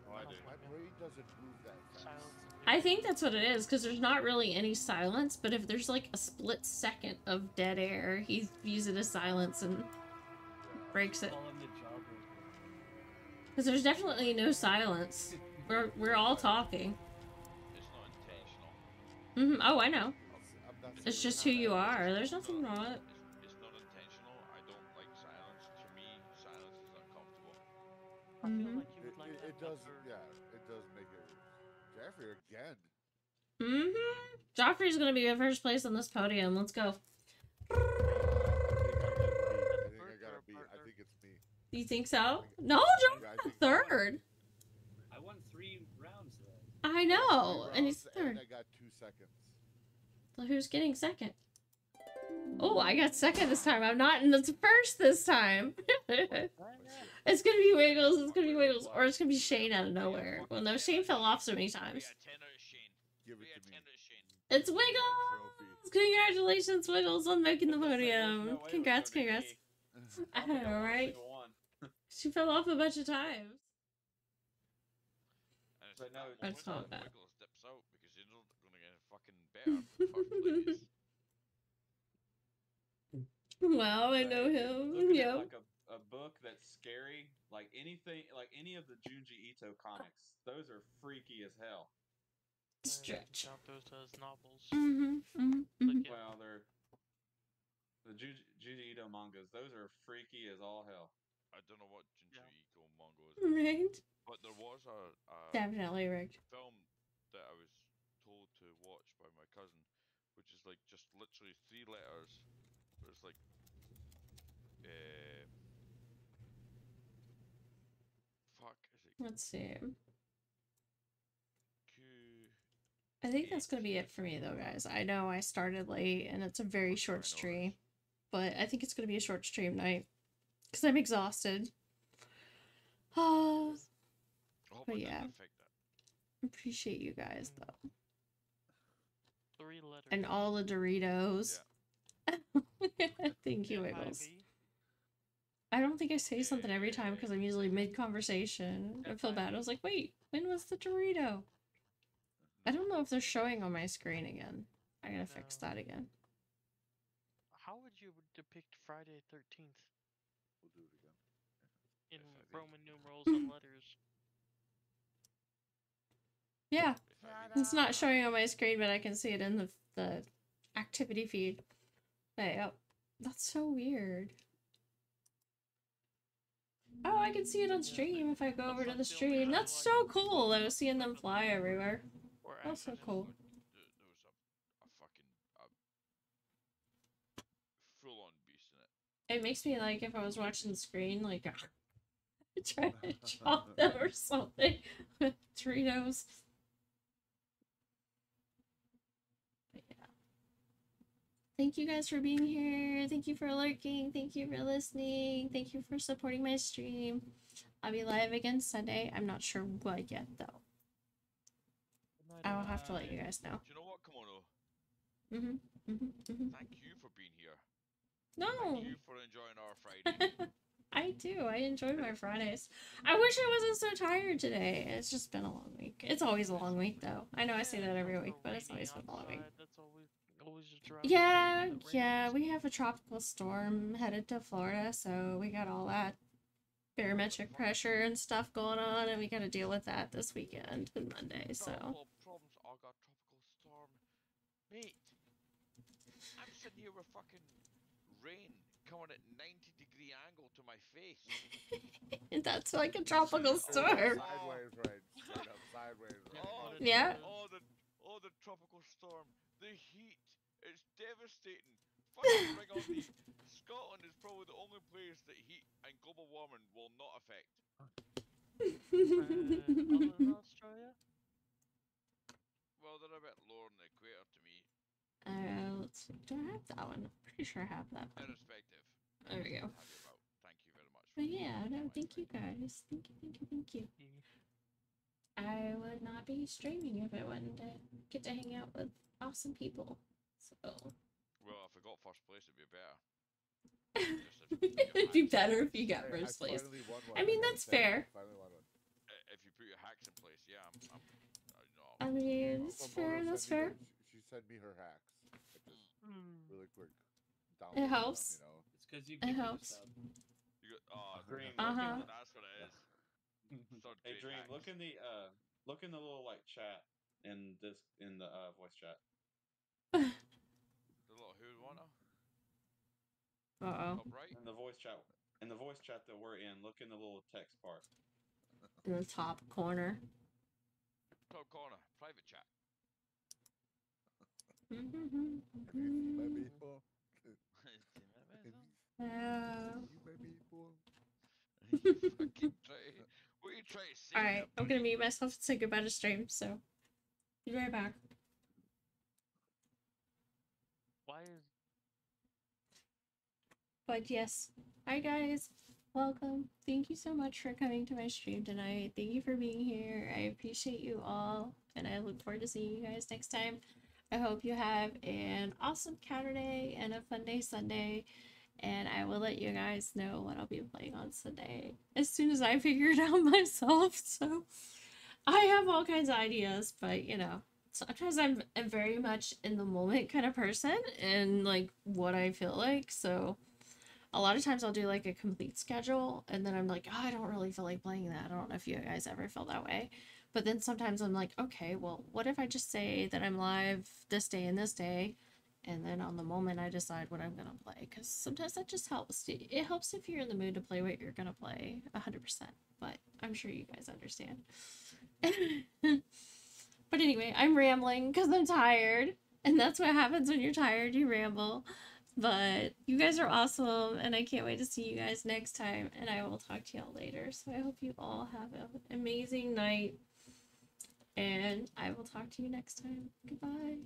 Oh, I do. My brain doesn't move that fast. Silence. I think that's what it is, because there's not really any silence, but if there's like a split second of dead air, he views it as silence and breaks it. Call him the jawbreaker. Because there's definitely no silence. We're all talking. It's not intentional. Mm-hmm. Oh, I know. I'm not It's saying just who you that. are. There's nothing wrong with it. It's not intentional. I don't like silence. To me, silence is uncomfortable. I feel Mhm. like you would like It that does, better. yeah, it does make it. Jeffrey again. Mm-hmm. Joffrey's gonna be in first place on this podium. Let's go. I think I got a beat. I think it's me. You think so? No, Joffrey Yeah, I got think- third. I won 3 rounds then. I know, Three and he's rounds, third. And I got 2 seconds. So who's getting second? Oh, I got second this time. I'm not in the first this time. It's gonna be Wiggles. It's gonna be Wiggles, or it's gonna be Shane out of nowhere. Well, no, Shane fell off so many times. Yeah, 10 out of Shane. Give it Yeah, to 10 me. out of Shane. It's Wiggles. Trophy. Congratulations, Wiggles, on making the There's no podium. way it was Congrats, gonna be congrats. me. I don't think I know, won a right? single one. She fell off a bunch of times. And it's But no, that That's moment not that bad. Wiggles dips out because you're not gonna get fucking better first place. Well, I But know if you're him. looking at, Yeah. like a book that's scary, like anything, like any of the Junji Ito comics, those are freaky as hell. Stretch. Count those as novels. Mm-hmm. Mm-hmm. But yeah, Well, they're the Junji Ito mangas. Those are freaky as all hell. I don't know what Junji Ito manga is, Right. but there was a Definitely rigged. film that I was told to watch by my cousin, which is like just literally 3 letters. But it's like, fuck, is it Let's see. Q? I think that's gonna be it for me, though, guys. I know I started late, and it's a very short stream, but I think it's gonna be a short stream night because I'm exhausted. I hope But it doesn't yeah. affect that. Appreciate you guys though, 3 letters. and all the Doritos. Thank you, Yeah, Wiggles. Ivy. I don't think I say something every time because I'm usually mid-conversation. I feel bad. I was like, wait, when was the Dorito? I don't know if they're showing on my screen again. I gotta fix No. that again. How would you depict Friday 13th We'll do it again. in FIV. Roman numerals and letters? Yeah, If I it's not showing on my screen, but I can see it in the activity feed. But yep, that's so weird. Oh, I can see it on stream if I go over to the stream. That's so cool. I was seeing them fly everywhere. Or That's so acronym. cool. there was a fucking full-on beast in it. It makes me like if I was watching the screen, like trying to chop them or something with Doritos. But yeah. Thank you guys for being here. Thank you for lurking. Thank you for listening. Thank you for supporting my stream. I'll be live again Sunday. I'm not sure what yet though. I'll have to let you guys know. Do you know what, Kimono? Mm-hmm. Thank you for being here. No. Thank you for enjoying our Friday. I do. I enjoy my Fridays. I wish I wasn't so tired today. It's just been a long week. It's always a long week, though. I know I say that every week, but it's always been a long week. That's always a drag. Yeah, we have a tropical storm headed to Florida, so we got all that barometric pressure and stuff going on, and we got to deal with that this weekend and Monday, so. Problems. I got tropical storm. Mate, I'm sitting here with fucking rain coming at 90-degree angle to my face. That's like a tropical storm. Sideways rain. Straight up sideways rain. Yeah. Oh, the tropical storm. The heat. It's devastating. Fucking bring on the... Scotland is probably the only place that heat and global warming will not affect. Other than Australia? Well, they're a bit lower than the equator to me. Let's see. Do I have that one? I'm pretty sure I have that one. Irrespective. There we go. Thank you very much. But yeah, no, thank you guys. Thank you. I would not be streaming if I wouldn't get to hang out with awesome people. So. Well, if I got first place, it'd be better. It'd be better if you got first place. I mean, that's fair. If you put your hacks in place, yeah, I'm I mean, it's fair. That's fair. She sent me her hacks. Really quick. It helps. You know? It's because you. It helps. You got, Dream. That's what it is. Hey, Dream, look in the little like chat in the voice chat. The little who wanna? Uh-oh. Top right? In the voice chat that we're in, look in the little text part. In the top corner. Top corner, private chat. What are you trying to say? Alright, I'm gonna mute myself and say goodbye to stream, so be right back. Why is... But yes, hi guys, welcome. Thank you so much for coming to my stream tonight. Thank you for being here. I appreciate you all, and I look forward to seeing you guys next time. I hope you have an awesome Saturday and a fun day Sunday, and I will let you guys know what I'll be playing on Sunday as soon as I figure it out myself. So I have all kinds of ideas, but you know, sometimes I'm very much in the moment kind of person and like what I feel like. So a lot of times I'll do like a complete schedule and then I'm like, oh, I don't really feel like playing that. I don't know if you guys ever feel that way. But then sometimes I'm like, okay, well, what if I just say that I'm live this day and this day, and then on the moment I decide what I'm gonna play? Because sometimes that just helps. It helps if you're in the mood to play what you're gonna play 100%. But I'm sure you guys understand. But anyway, I'm rambling because I'm tired, and that's what happens when you're tired. You ramble. But you guys are awesome, and I can't wait to see you guys next time, and I will talk to y'all later. So I hope you all have an amazing night, and I will talk to you next time. Goodbye.